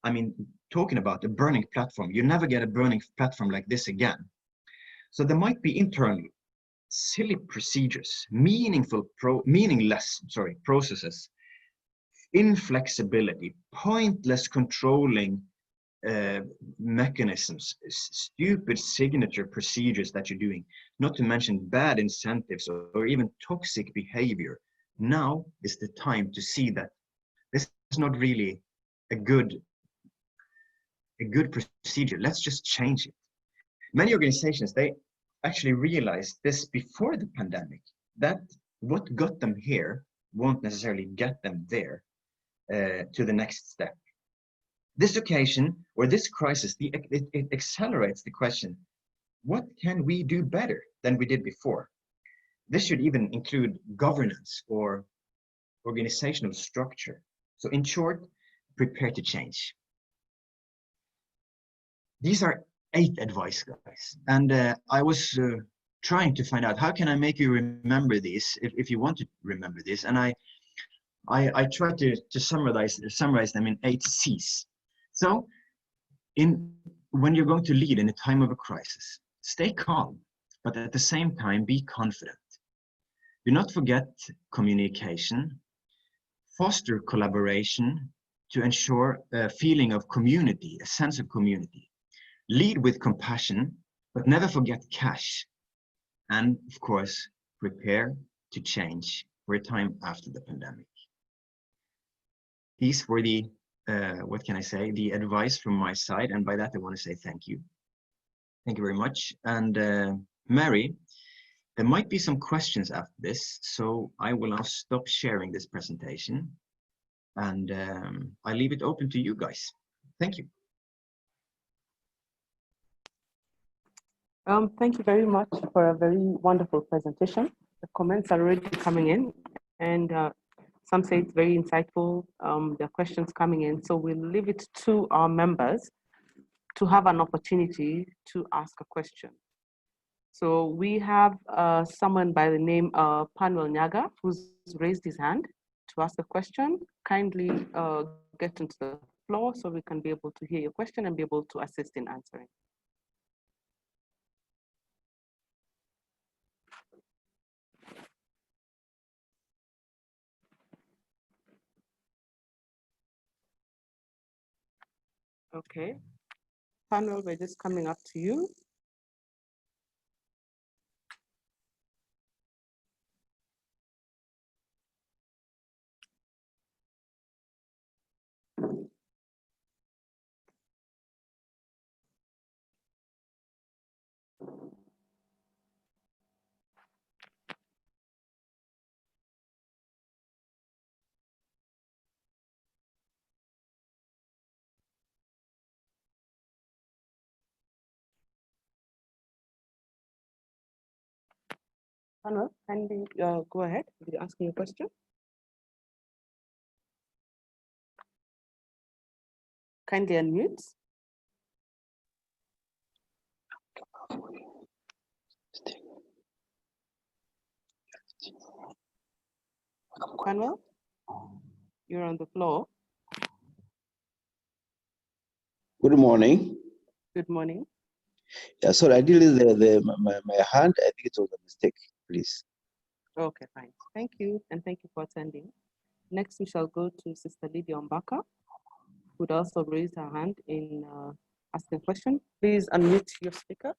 I mean, talking about a burning platform, you never get a burning platform like this again. So there might be internal silly procedures, meaningless processes, inflexibility, pointless controlling mechanisms, stupid signature procedures that you're doing, not to mention bad incentives or even toxic behavior. Now is the time to see that this is not really a good procedure. Let's just change it. Many organizations, they actually realized this before the pandemic, that what got them here won't necessarily get them there to the next step. This occasion or this crisis, it accelerates the question, what can we do better than we did before? This should even include governance or organizational structure. So in short, prepare to change. These are 8 advice, guys. And I was trying to find out, how can I make you remember these if you want to remember this? And I tried to summarize them in 8 C's. So when you're going to lead in a time of a crisis, stay calm, but at the same time, be confident. Do not forget communication, foster collaboration to ensure a feeling of community, a sense of community. Lead with compassion, but never forget cash. And of course, prepare to change for a time after the pandemic. These were the, what can I say, the advice from my side. And by that, I want to say thank you. Thank you very much. And Mary, there might be some questions after this, so I will now stop sharing this presentation and I leave it open to you guys. Thank you. Thank you very much for a very wonderful presentation. The comments are already coming in, and some say it's very insightful. There are questions coming in, so we'll leave it to our members to have an opportunity to ask a question. So we have someone by the name of Panuel Nyaga, who's raised his hand to ask a question. Kindly get into the floor so we can be able to hear your question and be able to assist in answering. Okay, Panuel, we're just coming up to you. Panuel, kindly go ahead with asking your question. Kindly unmute. Panuel, you're on the floor. Good morning. Good morning. Yeah, sorry, I did my hand. I think it was a mistake, please. Okay, fine. Thank you, and thank you for attending. Next, we shall go to Sister Lydia Mbaka, who would also raise her hand in asking a question. Please unmute your speaker.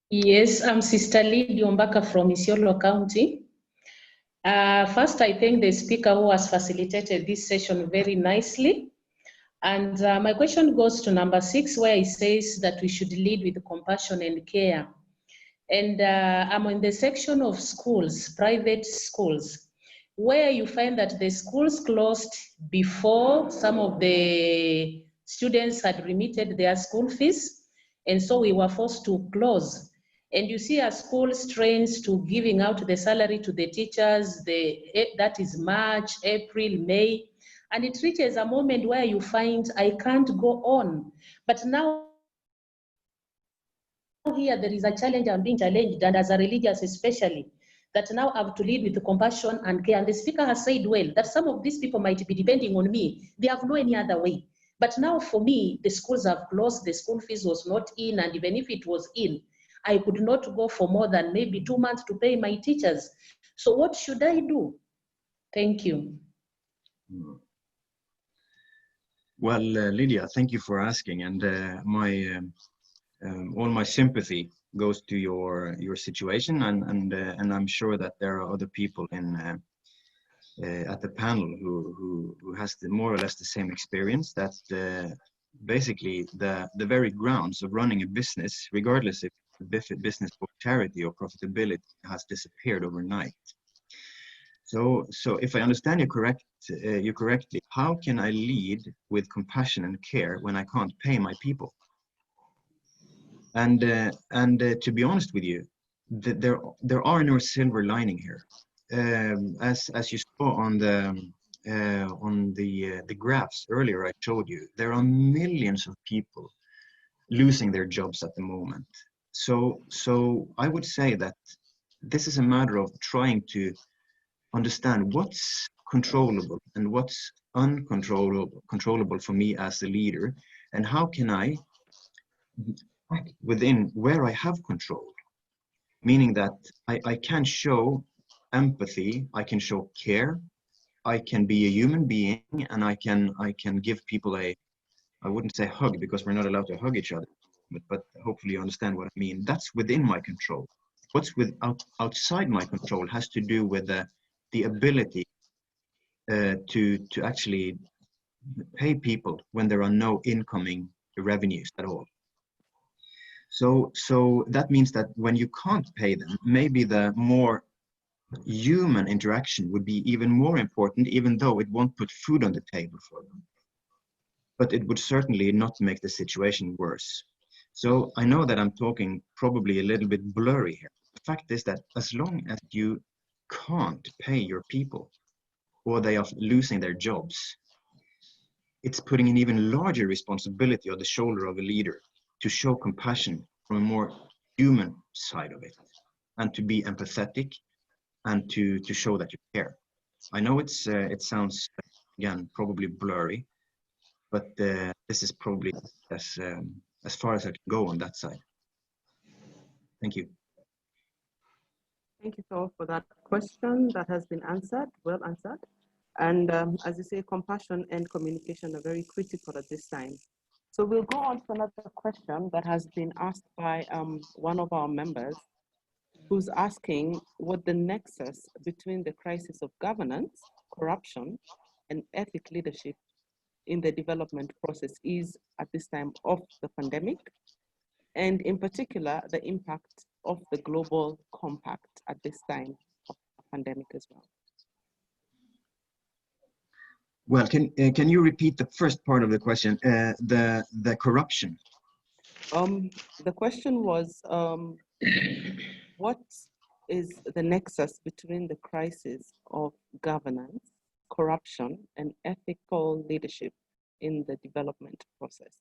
Yes, I'm Sister Lydia Mbaka from Isiolo County. First, I thank the speaker who has facilitated this session very nicely. And my question goes to number 6, where it says that we should lead with compassion and care. And I'm in the section of schools, private schools, where you find that the schools closed before some of the students had remitted their school fees. And so we were forced to close. And you see a school strains to giving out the salary to the teachers, that is March, April, May, and it reaches a moment where you find, I can't go on. But now here there is a challenge, I'm being challenged, and as a religious especially, that now I have to lead with compassion and care. And the speaker has said well, that some of these people might be depending on me. They have no any other way. But now for me, the schools have closed, the school fees was not in, and even if it was in, I could not go for more than maybe 2 months to pay my teachers. So what should I do? Thank you. Well, Lydia, thank you for asking, and all my sympathy goes to your situation, and I'm sure that there are other people at the panel who has more or less the same experience. That basically the very grounds of running a business, regardless if the business for charity or profitability, has disappeared overnight. So if I understand you correctly, how can I lead with compassion and care when I can't pay my people? And to be honest with you, there are no silver lining here. As you saw on the graphs earlier I showed you, there are millions of people losing their jobs at the moment. So I would say that this is a matter of trying to understand what's controllable and what's uncontrollable for me as a leader, and how can I act within where I have control, meaning that I can show empathy, I can show care, I can be a human being, and I can give people I wouldn't say hug because we're not allowed to hug each other, but hopefully you understand what I mean. That's within my control. What's outside my control has to do with the ability to actually pay people when there are no incoming revenues at all. So that means that when you can't pay them, maybe the more human interaction would be even more important, even though it won't put food on the table for them. But it would certainly not make the situation worse. So I know that I'm talking probably a little bit blurry here. The fact is that as long as you can't pay your people, or they are losing their jobs, it's putting an even larger responsibility on the shoulder of a leader to show compassion from a more human side of it, and to be empathetic, and to show that you care. I know it sounds, again, probably blurry, but this is probably as far as I can go on that side. Thank you. Thank you, Thor, for that question that has been answered, well answered. And as you say, compassion and communication are very critical at this time. So we'll go on to another question that has been asked by one of our members, who's asking what the nexus between the crisis of governance, corruption, and ethic leadership in the development process is at this time of the pandemic, and in particular, the impact of the global compact at this time of the pandemic as well. Well, can you repeat the first part of the question, the corruption? The question was, what is the nexus between the crisis of governance, corruption, and ethical leadership in the development process?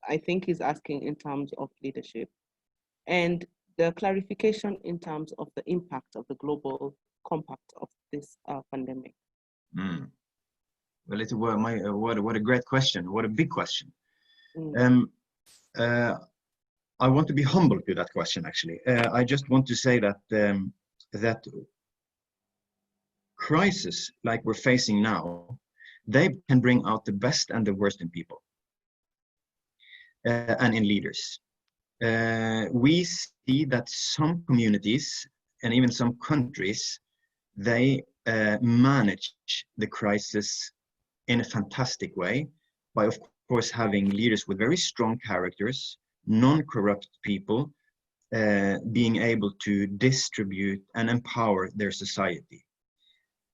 I think he's asking in terms of leadership, and the clarification in terms of the impact of the global compact of this pandemic. Well, what a great question! What a big question! I want to be humble to that question. Actually, I just want to say that that crisis like we're facing now, they can bring out the best and the worst in people and in leaders. We see that some communities and even some countries, they manage the crisis in a fantastic way by, of course, having leaders with very strong characters, non-corrupt people, being able to distribute and empower their society.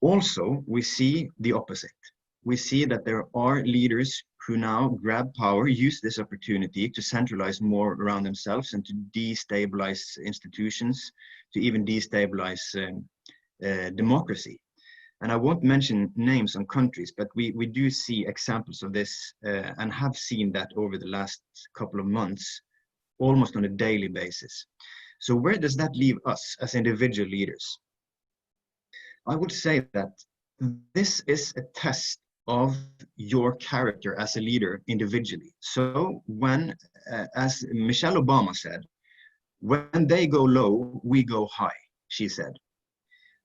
Also, we see the opposite. We see that there are leaders who now grab power, use this opportunity to centralize more around themselves and to destabilize institutions, to even destabilize democracy. And I won't mention names on countries, but we do see examples of this and have seen that over the last couple of months, almost on a daily basis. So where does that leave us as individual leaders? I would say that this is a test of your character as a leader individually. So when, as Michelle Obama said, when they go low, we go high, she said.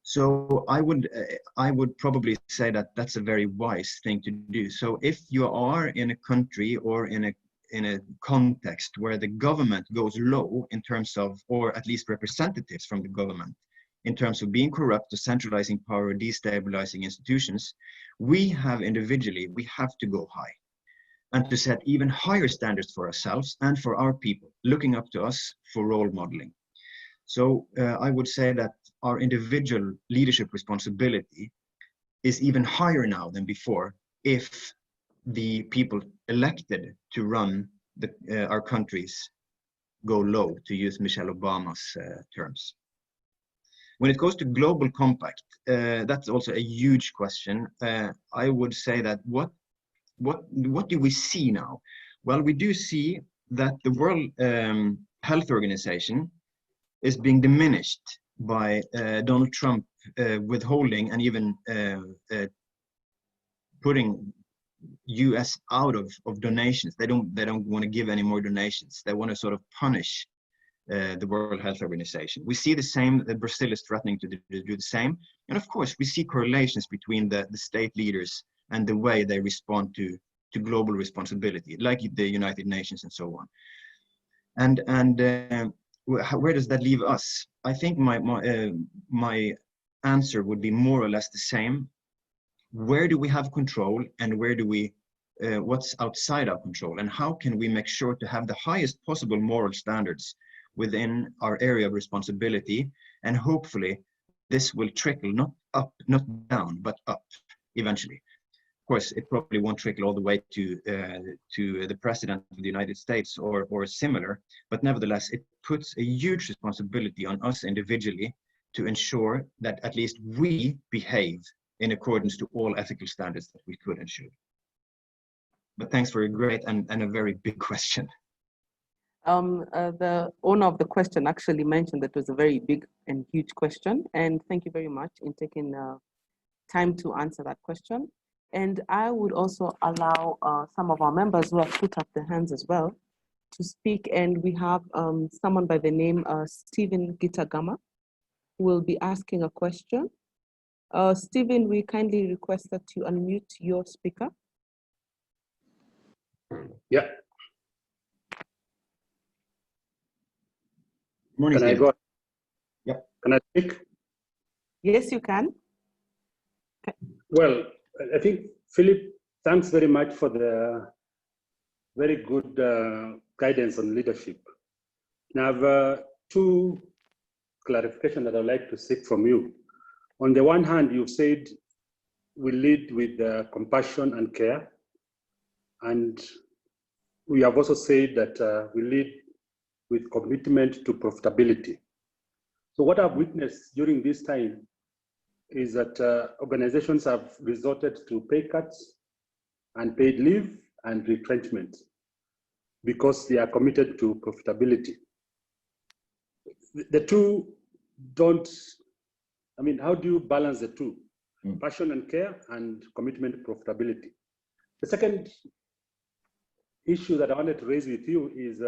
So I would probably say that that's a very wise thing to do. So if you are in a country or in a context where the government goes low in terms of, or at least representatives from the government, in terms of being corrupt or centralizing power or destabilizing institutions, we have individually, we have to go high and to set even higher standards for ourselves and for our people, looking up to us for role modeling. So I would say that our individual leadership responsibility is even higher now than before if the people elected to run our countries go low, to use Michelle Obama's terms. When it goes to global compact, that's also a huge question. I would say that what do we see now? Well, we do see that the World Health Organization is being diminished by Donald Trump withholding and even putting US out of donations. They don't want to give any more donations. They want to sort of punish the World Health Organization. We see the same, Brazil is threatening to do the same. And of course, we see correlations between the state leaders and the way they respond to global responsibility, like the United Nations and so on. And where does that leave us? I think my answer would be more or less the same. Where do we have control, and where do we, what's outside our control, and how can we make sure to have the highest possible moral standards within our area of responsibility, and hopefully this will trickle not up, not down, but up eventually. Of course, it probably won't trickle all the way to the President of the United States or similar, but nevertheless, it puts a huge responsibility on us individually to ensure that at least we behave in accordance to all ethical standards that we could and should. But thanks for a great and a very big question. The owner of the question actually mentioned that it was a very big and huge question, and thank you very much in taking time to answer that question. And I would also allow some of our members who have put up their hands as well to speak. And we have someone by the name Stephen Gitagama who will be asking a question. Stephen, we kindly request that you unmute your speaker. Yeah. Morning, Can I Stephen. go? Yep. Can I speak? Yes, you can. Well, I think, Philip, thanks very much for the very good guidance on leadership. Now, I have two clarifications that I'd like to seek from you. On the one hand, you said we lead with compassion and care. And we have also said that we lead with commitment to profitability. So what I've witnessed during this time is that organizations have resorted to pay cuts, unpaid leave, and retrenchment because they are committed to profitability. The two don't, I mean, how do you balance the two? Passion and care and commitment to profitability. The second issue that I wanted to raise with you is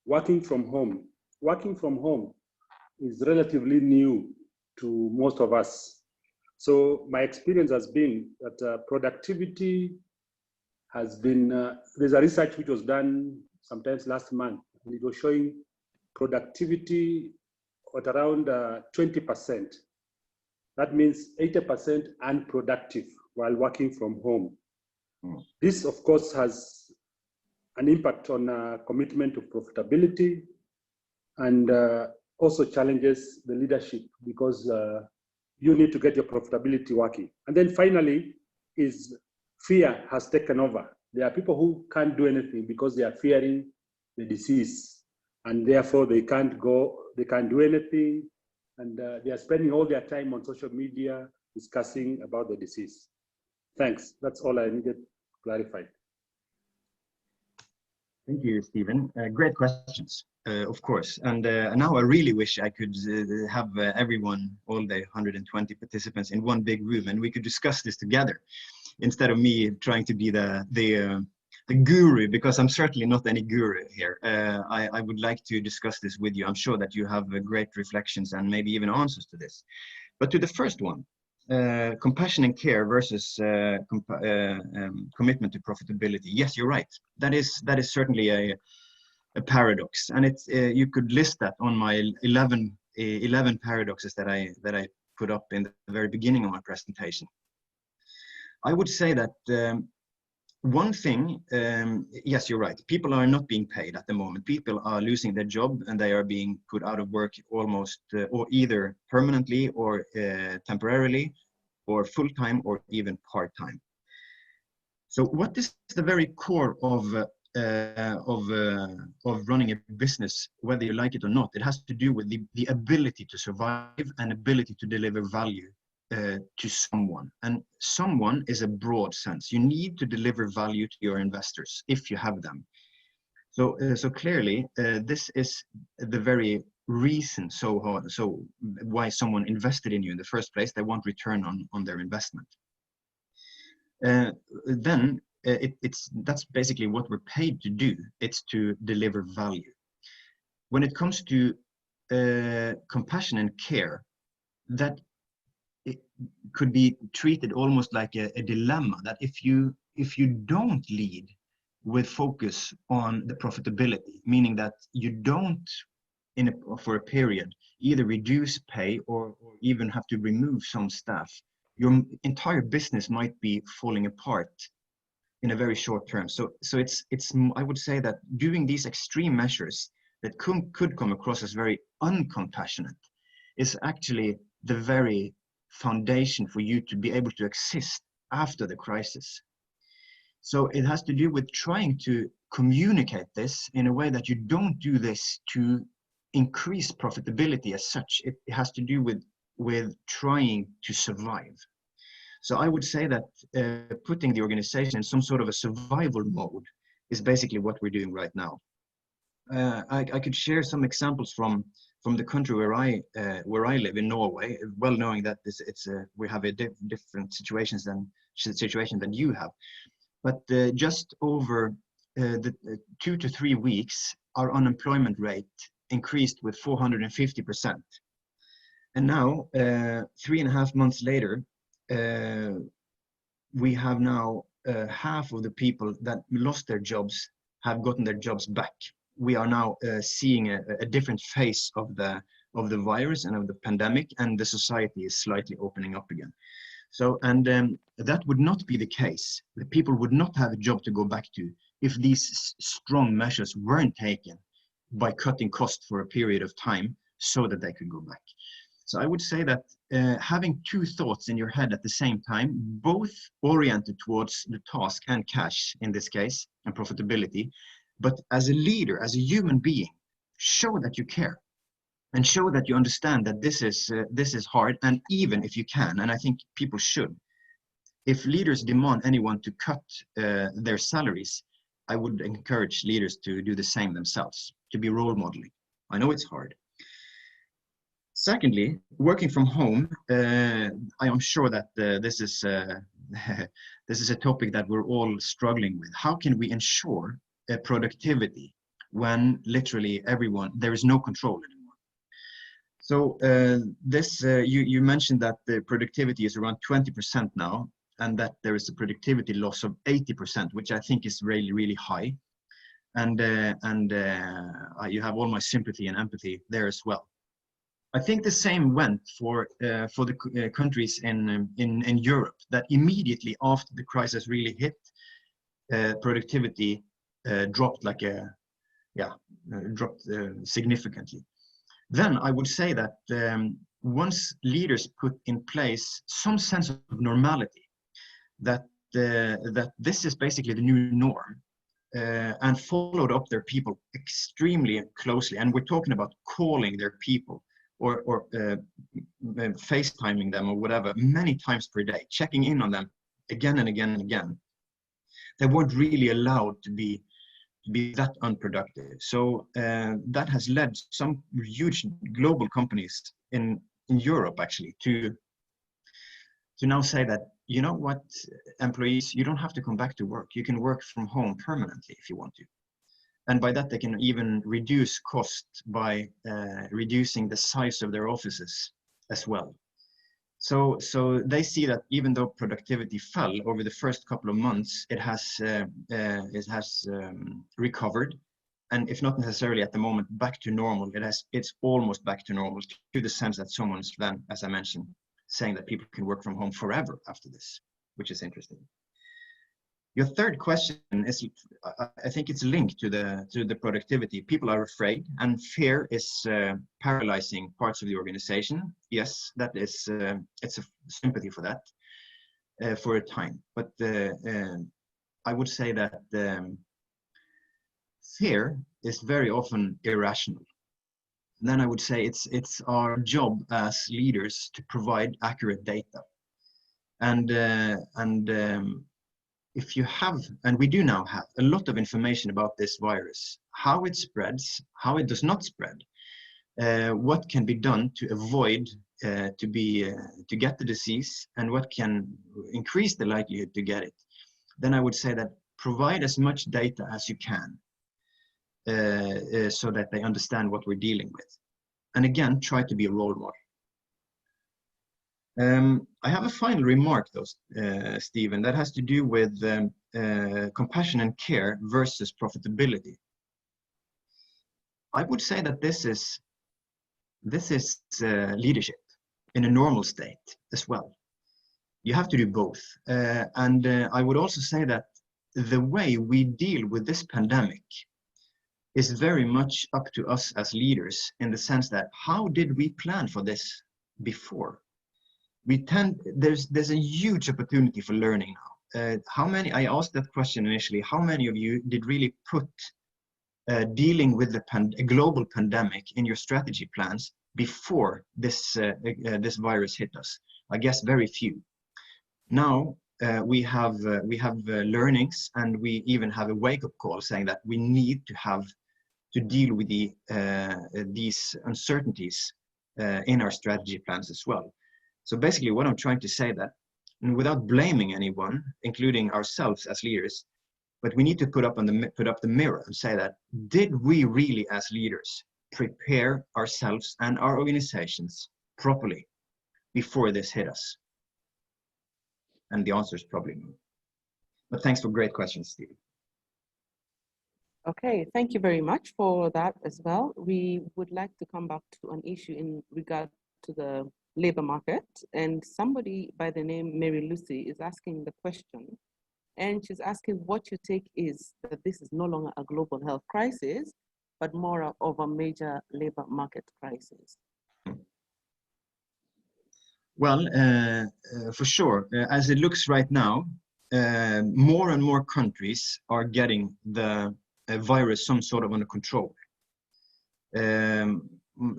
working from home. Working from home is relatively new to most of us. So my experience has been that productivity has been, there's a research which was done sometimes last month, and it was showing productivity at around 20%. That means 80% unproductive while working from home. This, of course, has an impact on commitment to profitability and also challenges the leadership because you need to get your profitability working. And then finally is fear has taken over. there are people who can't do anything because they are fearing the disease, and therefore they can't go, they can't do anything, and they are spending all their time on social media discussing about the disease. Thanks. That's all I needed clarified. Thank you, Stephen. Great questions, of course. And now I really wish I could have everyone, all the 120 participants in one big room, and we could discuss this together instead of me trying to be the guru, because I'm certainly not any guru here. I would like to discuss this with you. I'm sure that you have great reflections and maybe even answers to this. But to the first one, compassion and care versus commitment to profitability. Yes, you're right. That is certainly a paradox, and it's you could list that on my 11 paradoxes that I put up in the very beginning of my presentation. I would say that one thing, yes, you're right. People are not being paid at the moment. People are losing their job and they are being put out of work almost, or either permanently or temporarily, or full-time or even part-time. So what is the very core of running a business, whether you like it or not? It has to do with the ability to survive and ability to deliver value to someone, and someone is a broad sense. You need to deliver value to your investors if you have them. So clearly, this is the very reason so why someone invested in you in the first place. They want return on their investment. Then that's basically what we're paid to do. It's to deliver value. When it comes to compassion and care, that it could be treated almost like a dilemma, that if you don't lead with focus on the profitability, meaning that you don't for a period either reduce pay or even have to remove some staff, your entire business might be falling apart in a very short term. So it's I would say that doing these extreme measures that could come across as very uncompassionate is actually the very foundation for you to be able to exist after the crisis. So it has to do with trying to communicate this in a way that you don't do this to increase profitability as such. It has to do with trying to survive. So I would say that putting the organization in some sort of a survival mode is basically what we're doing right now. I could share some examples from the country where I live, in Norway, well knowing that we have a different situation than you have. But just over the 2 to 3 weeks, our unemployment rate increased with 450%. And now, 3.5 months later, we have now half of the people that lost their jobs have gotten their jobs back. We are now seeing a different phase of the virus and of the pandemic, and the society is slightly opening up again. So, and that would not be the case. The people would not have a job to go back to if these strong measures weren't taken by cutting costs for a period of time so that they could go back. So I would say that having two thoughts in your head at the same time, both oriented towards the task and cash in this case, and profitability, but as a leader, as a human being, show that you care and show that you understand that this is hard. And even if you can, and I think people should, if leaders demand anyone to cut their salaries, I would encourage leaders to do the same themselves, to be role modeling. I know it's hard. Secondly, working from home, I am sure that this is a topic that we're all struggling with. How can we ensure productivity when literally there is no control anymore? So you mentioned that the productivity is around 20% now, and that there is a productivity loss of 80%, which I think is really, really high. And you have all my sympathy and empathy there as well. I think the same went for the countries in Europe, that immediately after the crisis really hit, productivity dropped significantly. Then I would say that once leaders put in place some sense of normality, that that this is basically the new norm, and followed up their people extremely closely. And we're talking about calling their people or FaceTiming them or whatever many times per day, checking in on them again and again and again. They weren't really allowed to be that unproductive. So that has led some huge global companies in Europe actually to now say that, you know what, employees, you don't have to come back to work. You can work from home permanently if you want to. And by that, they can even reduce cost by reducing the size of their offices as well. So they see that even though productivity fell over the first couple of months, it has recovered, and if not necessarily at the moment back to normal, it's almost back to normal, to the sense that someone's then, as I mentioned, saying that people can work from home forever after this, which is interesting. Your third question is, I think it's linked to the productivity. People are afraid, and fear is paralyzing parts of the organization. Yes, that is, it's a sympathy for that for a time. But I would say that fear is very often irrational. And then I would say it's our job as leaders to provide accurate data. And if you have, and we do now have, a lot of information about this virus, how it spreads, how it does not spread, what can be done to avoid to get the disease, and what can increase the likelihood to get it, then I would say that provide as much data as you can so that they understand what we're dealing with. And again, try to be a role model. I have a final remark though, Stephen, that has to do with compassion and care versus profitability. I would say that this is leadership in a normal state as well. You have to do both. And I would also say that the way we deal with this pandemic is very much up to us as leaders, in the sense that how did we plan for this before? There's a huge opportunity for learning now. I asked that question initially, how many of you did really put dealing with a global pandemic in your strategy plans before this virus hit us? I guess very few. Now we have learnings, and we even have a wake-up call saying that we need to deal with these uncertainties in our strategy plans as well. So basically what I'm trying to say that, and without blaming anyone, including ourselves as leaders, but we need to put up the mirror and say that, did we really as leaders prepare ourselves and our organizations properly before this hit us? And the answer is probably no. But thanks for great questions, Steve. Okay, thank you very much for that as well. We would like to come back to an issue in regard to the labor market, and somebody by the name Mary Lucy is asking the question, and she's asking what your take is that this is no longer a global health crisis, but more of a major labor market crisis. Well, for sure, as it looks right now, more and more countries are getting the virus some sort of under control.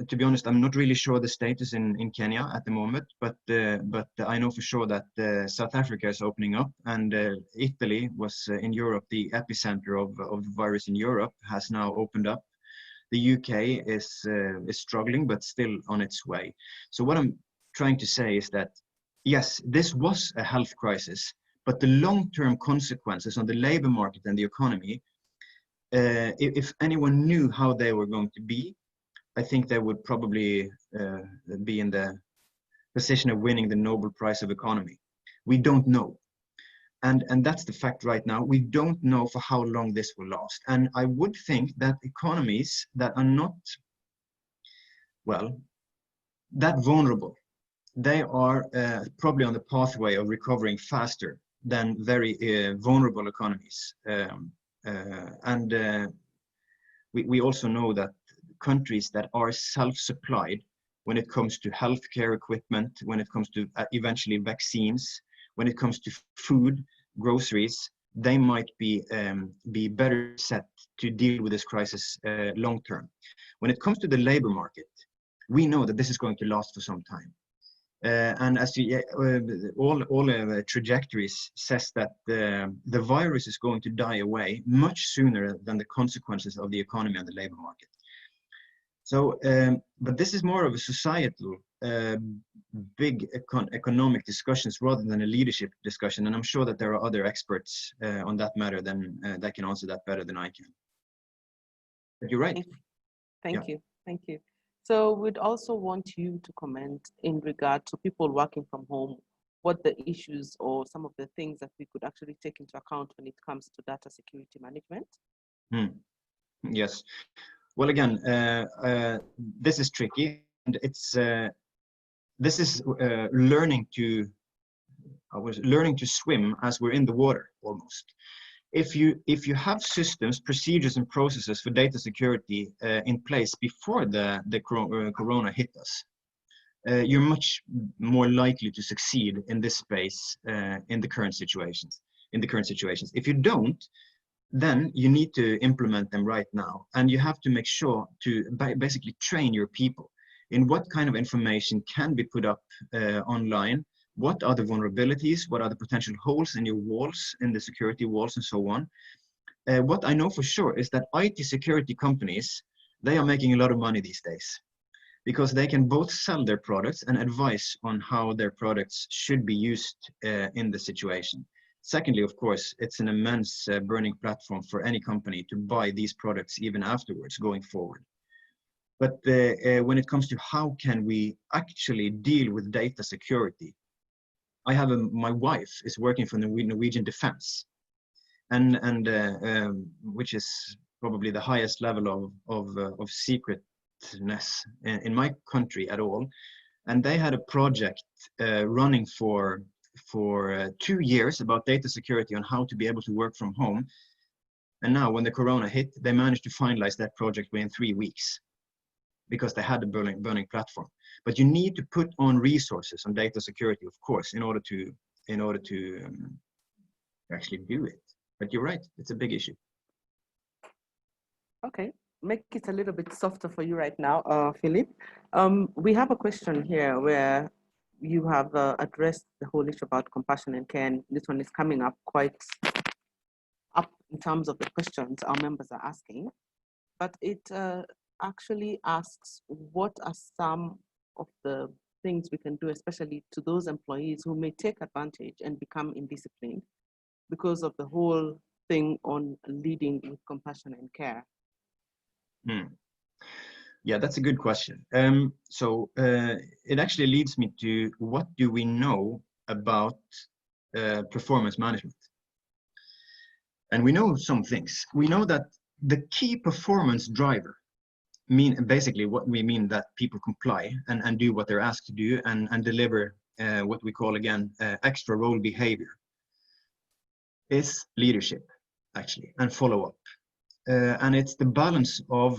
To be honest, I'm not really sure the status in Kenya at the moment, but I know for sure that South Africa is opening up, and Italy was in Europe, the epicenter of the virus in Europe, has now opened up. The UK is struggling, but still on its way. So what I'm trying to say is that, yes, this was a health crisis, but the long-term consequences on the labor market and the economy, if anyone knew how they were going to be, I think they would probably be in the position of winning the Nobel Prize of Economy. We don't know. And that's the fact right now. We don't know for how long this will last. And I would think that economies that are not, well, that vulnerable, they are probably on the pathway of recovering faster than very vulnerable economies. We also know that countries that are self-supplied when it comes to healthcare equipment, when it comes to eventually vaccines, when it comes to food, groceries, they might be better set to deal with this crisis long term. When it comes to the labor market, we know that this is going to last for some time. And as all trajectories says that the virus is going to die away much sooner than the consequences of the economy and the labor market. So, but this is more of a societal, big economic discussions rather than a leadership discussion. And I'm sure that there are other experts on that matter that can answer that better than I can. But you're right. Thank you. Thank you. So we'd also want you to comment in regard to people working from home, what the issues or some of the things that we could actually take into account when it comes to data security management. Yes. Well, again, this is tricky, and it's this is learning to swim as we're in the water almost. If you have systems, procedures, and processes for data security in place before the corona hit us, you're much more likely to succeed in this space in the current situations. If you don't, then you need to implement them right now, and you have to make sure to basically train your people in what kind of information can be put up online. What are the vulnerabilities? What are the potential holes in your walls, in the security walls, and so on? What I know for sure is that IT security companies, they are making a lot of money these days because they can both sell their products and advise on how their products should be used in the situation. Secondly, of course, it's an immense burning platform for any company to buy these products even afterwards going forward. But when it comes to how can we actually deal with data security, I have my wife is working for the Norwegian Defense, and which is probably the highest level of secretness in my country at all. And they had a project running for 2 years about data security on how to be able to work from home. And now when the corona hit, they managed to finalize that project within 3 weeks because they had a burning platform. But you need to put on resources on data security, of course, in order to actually do it. But you're right, it's a big issue. Okay, make it a little bit softer for you right now, Philip. We have a question here where you have addressed the whole issue about compassion and care, and this one is coming up quite up in terms of the questions our members are asking, but it actually asks what are some of the things we can do, especially to those employees who may take advantage and become indisciplined because of the whole thing on leading with compassion and care. Yeah, that's a good question. So it actually leads me to what do we know about performance management? And we know some things. We know that the key performance driver basically what we mean that people comply and do what they're asked to do and deliver what we call again extra role behavior is leadership actually and follow-up. And it's the balance of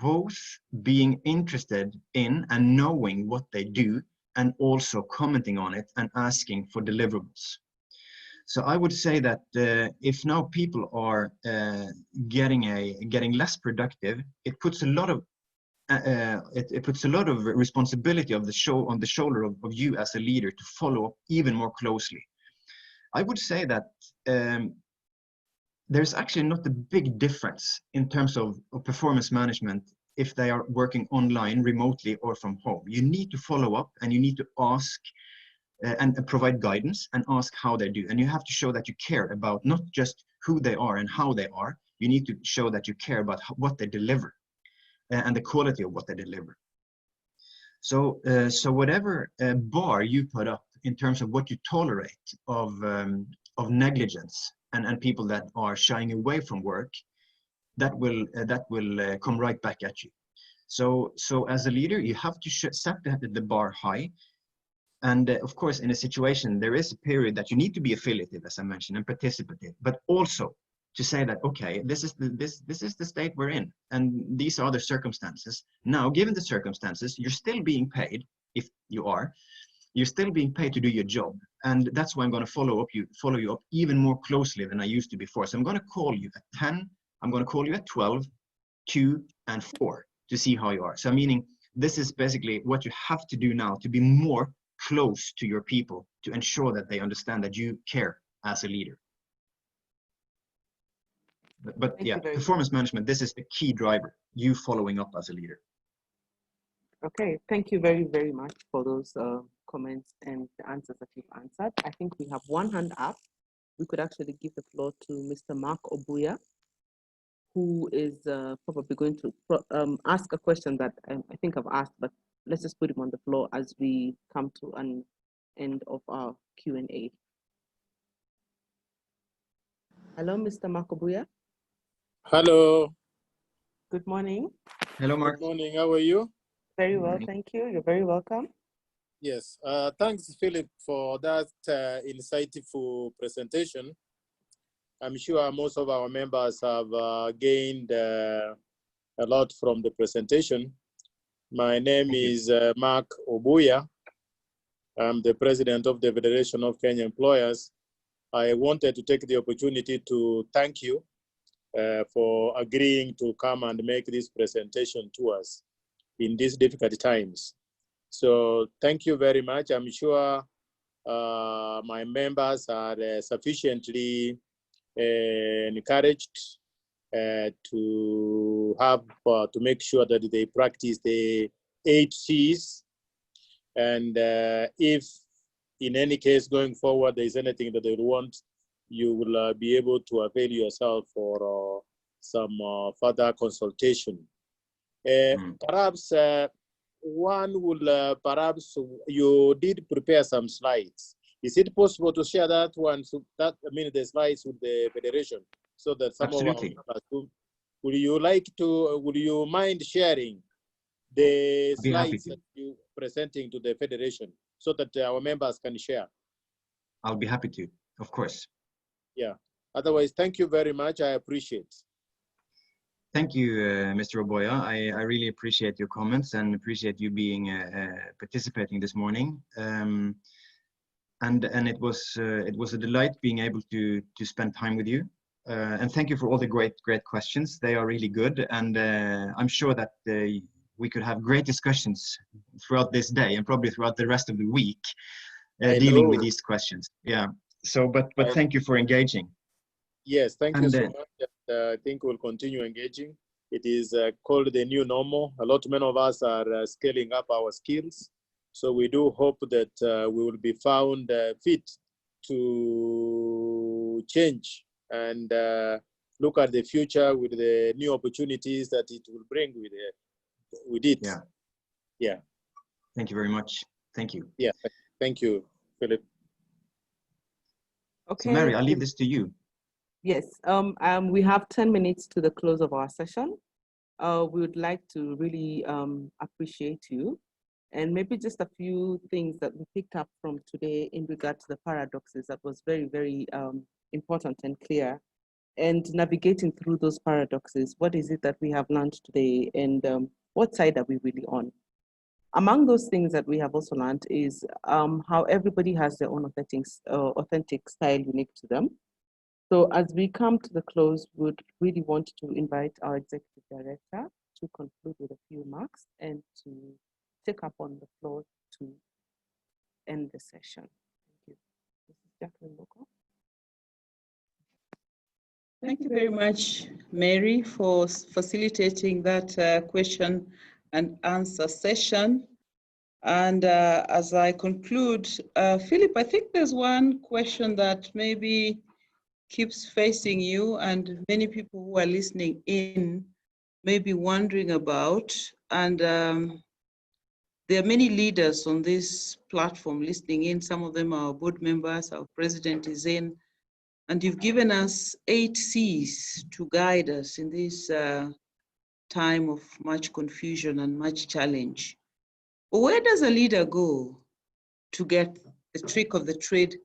both being interested in and knowing what they do and also commenting on it and asking for deliverables. So I would say that if now people are getting less productive, it puts a lot of responsibility on the shoulder of you as a leader to follow up even more closely. I would say that there's actually not a big difference in terms of performance management if they are working online, remotely, or from home. You need to follow up and you need to ask and provide guidance and ask how they do. And you have to show that you care about not just who they are and how they are. You need to show that you care about what they deliver and the quality of what they deliver. So, so whatever bar you put up in terms of what you tolerate of negligence and people that are shying away from work, that will come right back at you. So as a leader, you have to set the bar high. And of course, in a situation, there is a period that you need to be affiliative, as I mentioned, and participative, but also to say that, okay, this is the state we're in, and these are the circumstances. Now, given the circumstances, you're still being paid, if you are, you're still being paid to do your job. And that's why I'm going to follow you up even more closely than I used to before. So I'm going to call you at 10, I'm going to call you at 12, 2, and 4 to see how you are. So meaning this is basically what you have to do now to be more close to your people, to ensure that they understand that you care as a leader. But yeah, performance management, this is the key driver, you following up as a leader. Okay, thank you very, very much for those comments and the answers that you've answered. I think we have one hand up. We could actually give the floor to Mr. Mark Obuya, who is probably going to ask a question that I think I've asked, but let's just put him on the floor as we come to an end of our Q&A. Hello, Mr. Mark Obuya. Hello. Good morning. Hello, Mark. Good morning. How are you? Very well, thank you. You're very welcome. Yes. Thanks, Philip, for that insightful presentation. I'm sure most of our members have gained a lot from the presentation. My name is Mark Obuya. I'm the president of the Federation of Kenya Employers. I wanted to take the opportunity to thank you for agreeing to come and make this presentation to us in these difficult times. So thank you very much. I'm sure my members are sufficiently encouraged to have to make sure that they practice the 8 C's. And if in any case going forward there is anything that they want, you will be able to avail yourself for some further consultation. Perhaps one will, perhaps you did prepare some slides. Is it possible to share that one, so that, I mean, the slides with the Federation, so that some Absolutely. of our would you mind sharing the slides that you presenting to the Federation so that our members can share? I'll be happy to, of course. Yeah. Otherwise, thank you very much. I appreciate. Thank you, Mr. Obuya. I really appreciate your comments and appreciate you being participating this morning. And it was a delight being able to spend time with you. And thank you for all the great questions. They are really good, and I'm sure that we could have great discussions throughout this day and probably throughout the rest of the week dealing with these questions. Yeah. So, but thank you for engaging. Yes, thank you so much. I think we'll continue engaging. It is called the new normal. Many of us are scaling up our skills. So we do hope that we will be found fit to change and look at the future with the new opportunities that it will bring with it. Yeah. Yeah. Thank you very much. Thank you. Yeah. Thank you, Philip. Okay. So Mary, I'll leave this to you. Yes, we have 10 minutes to the close of our session. We would like to really appreciate you, and maybe just a few things that we picked up from today in regard to the paradoxes that was very, very important and clear, and navigating through those paradoxes. What is it that we have learned today, and what side are we really on? Among those things that we have also learned is how everybody has their own authentic style unique to them. So as we come to the close, we would really want to invite our executive director to conclude with a few remarks and to take up on the floor to end the session. Thank you. This is Jacqueline Boko. Thank you very much, Mary, for facilitating that question and answer session. And as I conclude, Philip, I think there's one question that maybe keeps facing you and many people who are listening in may be wondering about. And there are many leaders on this platform listening in. Some of them are our board members, our president is in, and you've given us 8 C's to guide us in this time of much confusion and much challenge. But where does a leader go to get the trick of the trade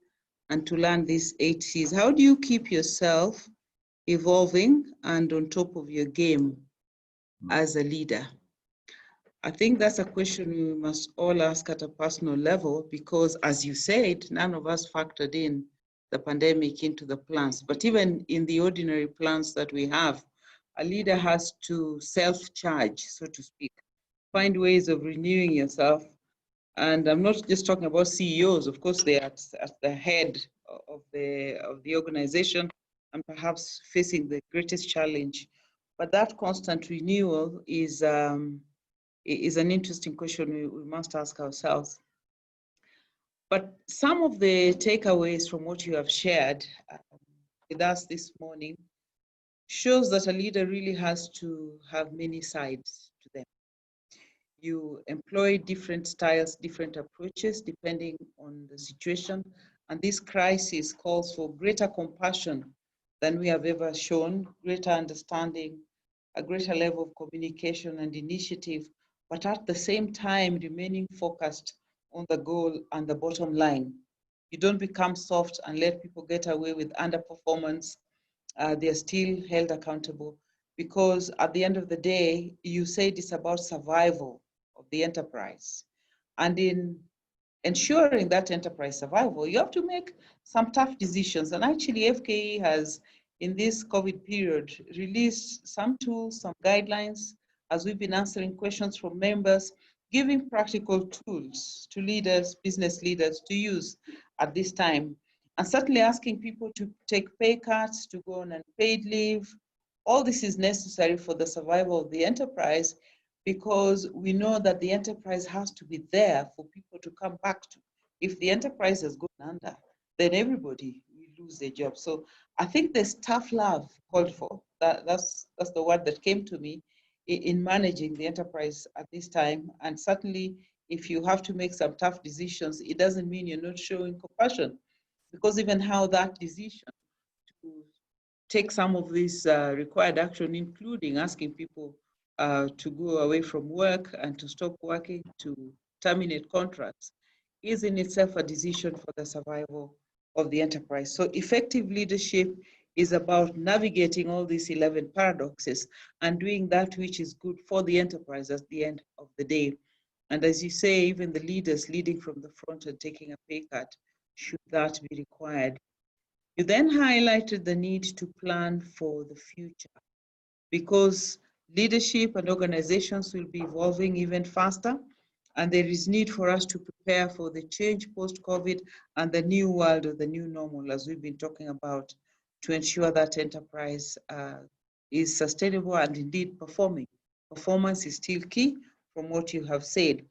and to learn these 8 C's? How do you keep yourself evolving and on top of your game as a leader? I think that's a question we must all ask at a personal level, because as you said, none of us factored in the pandemic into the plans. But even in the ordinary plans that we have, a leader has to self-charge, so to speak, find ways of renewing yourself. And I'm not just talking about CEOs. Of course, they're at the head of the organization and perhaps facing the greatest challenge. But that constant renewal is an interesting question we must ask ourselves. But some of the takeaways from what you have shared with us this morning shows that a leader really has to have many sides to them. You employ different styles, different approaches, depending on the situation. And this crisis calls for greater compassion than we have ever shown, greater understanding, a greater level of communication and initiative, but at the same time remaining focused on the goal and the bottom line. You don't become soft and let people get away with underperformance. They're still held accountable, because at the end of the day, you said it's about survival of the enterprise. And in ensuring that enterprise survival, you have to make some tough decisions. And actually, FKE has, in this COVID period, released some tools, some guidelines, as we've been answering questions from members, giving practical tools to leaders, business leaders to use at this time. And certainly asking people to take pay cuts, to go on unpaid leave. All this is necessary for the survival of the enterprise, because we know that the enterprise has to be there for people to come back to. If the enterprise has gone under, then everybody will lose their job. So I think there's tough love called for. That's the word that came to me in managing the enterprise at this time. And certainly, if you have to make some tough decisions, it doesn't mean you're not showing compassion, because even how that decision to take some of this required action, including asking people to go away from work and to stop working, to terminate contracts, is in itself a decision for the survival of the enterprise. So effective leadership is about navigating all these 11 paradoxes and doing that which is good for the enterprise at the end of the day. And as you say, even the leaders leading from the front and taking a pay cut, should that be required. You then highlighted the need to plan for the future, because leadership and organizations will be evolving even faster, and there is need for us to prepare for the change post-COVID and the new world of the new normal, as we've been talking about, to ensure that enterprise is sustainable and indeed performing. Performance is still key from what you have said.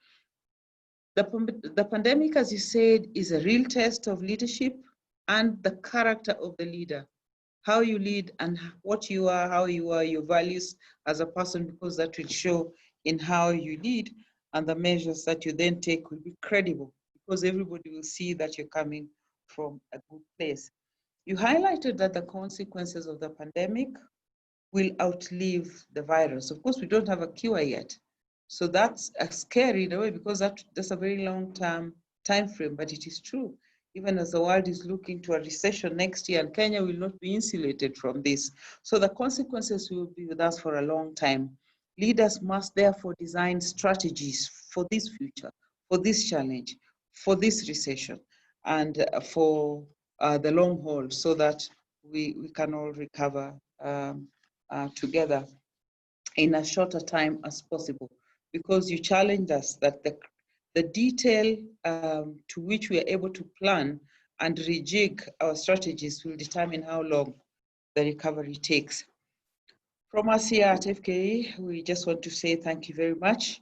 The pandemic, as you said, is a real test of leadership and the character of the leader. How you lead and what you are, how you are, your values as a person, because that will show in how you lead, and the measures that you then take will be credible, because everybody will see that you're coming from a good place. You highlighted that the consequences of the pandemic will outlive the virus. Of course, we don't have a cure yet. So that's scary in a way, because that's a very long-term time frame, but it is true. Even as the world is looking to a recession next year, and Kenya will not be insulated from this. So the consequences will be with us for a long time. Leaders must therefore design strategies for this future, for this challenge, for this recession, and for the long haul, so that we can all recover together in as short a time as possible. Because you challenged us that the detail to which we are able to plan and rejig our strategies will determine how long the recovery takes. From us here at FKE, we just want to say thank you very much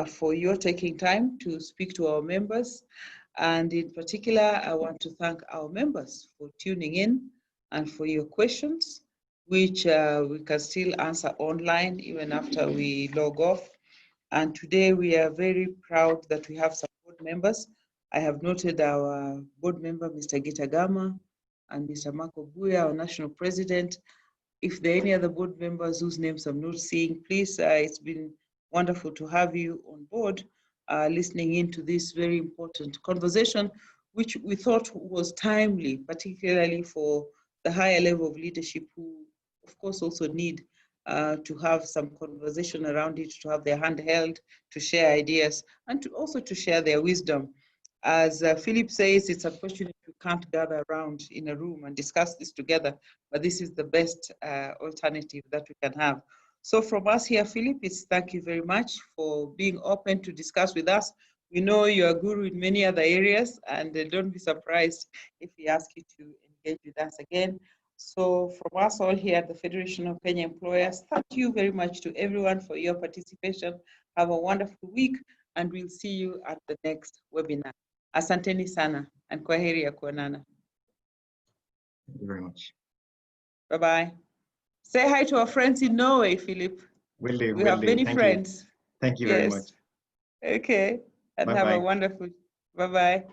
for your taking time to speak to our members. And in particular, I want to thank our members for tuning in and for your questions, which we can still answer online even after we log off. And today we are very proud that we have some board members. I have noted our board member, Mr. Gitagama, and Mr. Marco Buya, our national president. If there are any other board members whose names I'm not seeing, please, it's been wonderful to have you on board, listening into this very important conversation, which we thought was timely, particularly for the higher level of leadership who, of course, also need to have some conversation around it, to have their hand held, to share ideas, and to also to share their wisdom. As Philip says, it's unfortunate we can't gather around in a room and discuss this together, but this is the best alternative that we can have. So from us here, Philip, it's thank you very much for being open to discuss with us. We know you're a guru in many other areas, and don't be surprised if we ask you to engage with us again. So from us all here at the Federation of Kenya Employers, thank you very much to everyone for your participation. Have a wonderful week, and we'll see you at the next webinar. Asanteni sana, and kwaheri ya kuonana. Thank you very much. Bye-bye. Say hi to our friends in Norway, Philip. Will do. We have many friends. Thank you very much. Okay, and have a Bye-bye. wonderful, bye-bye.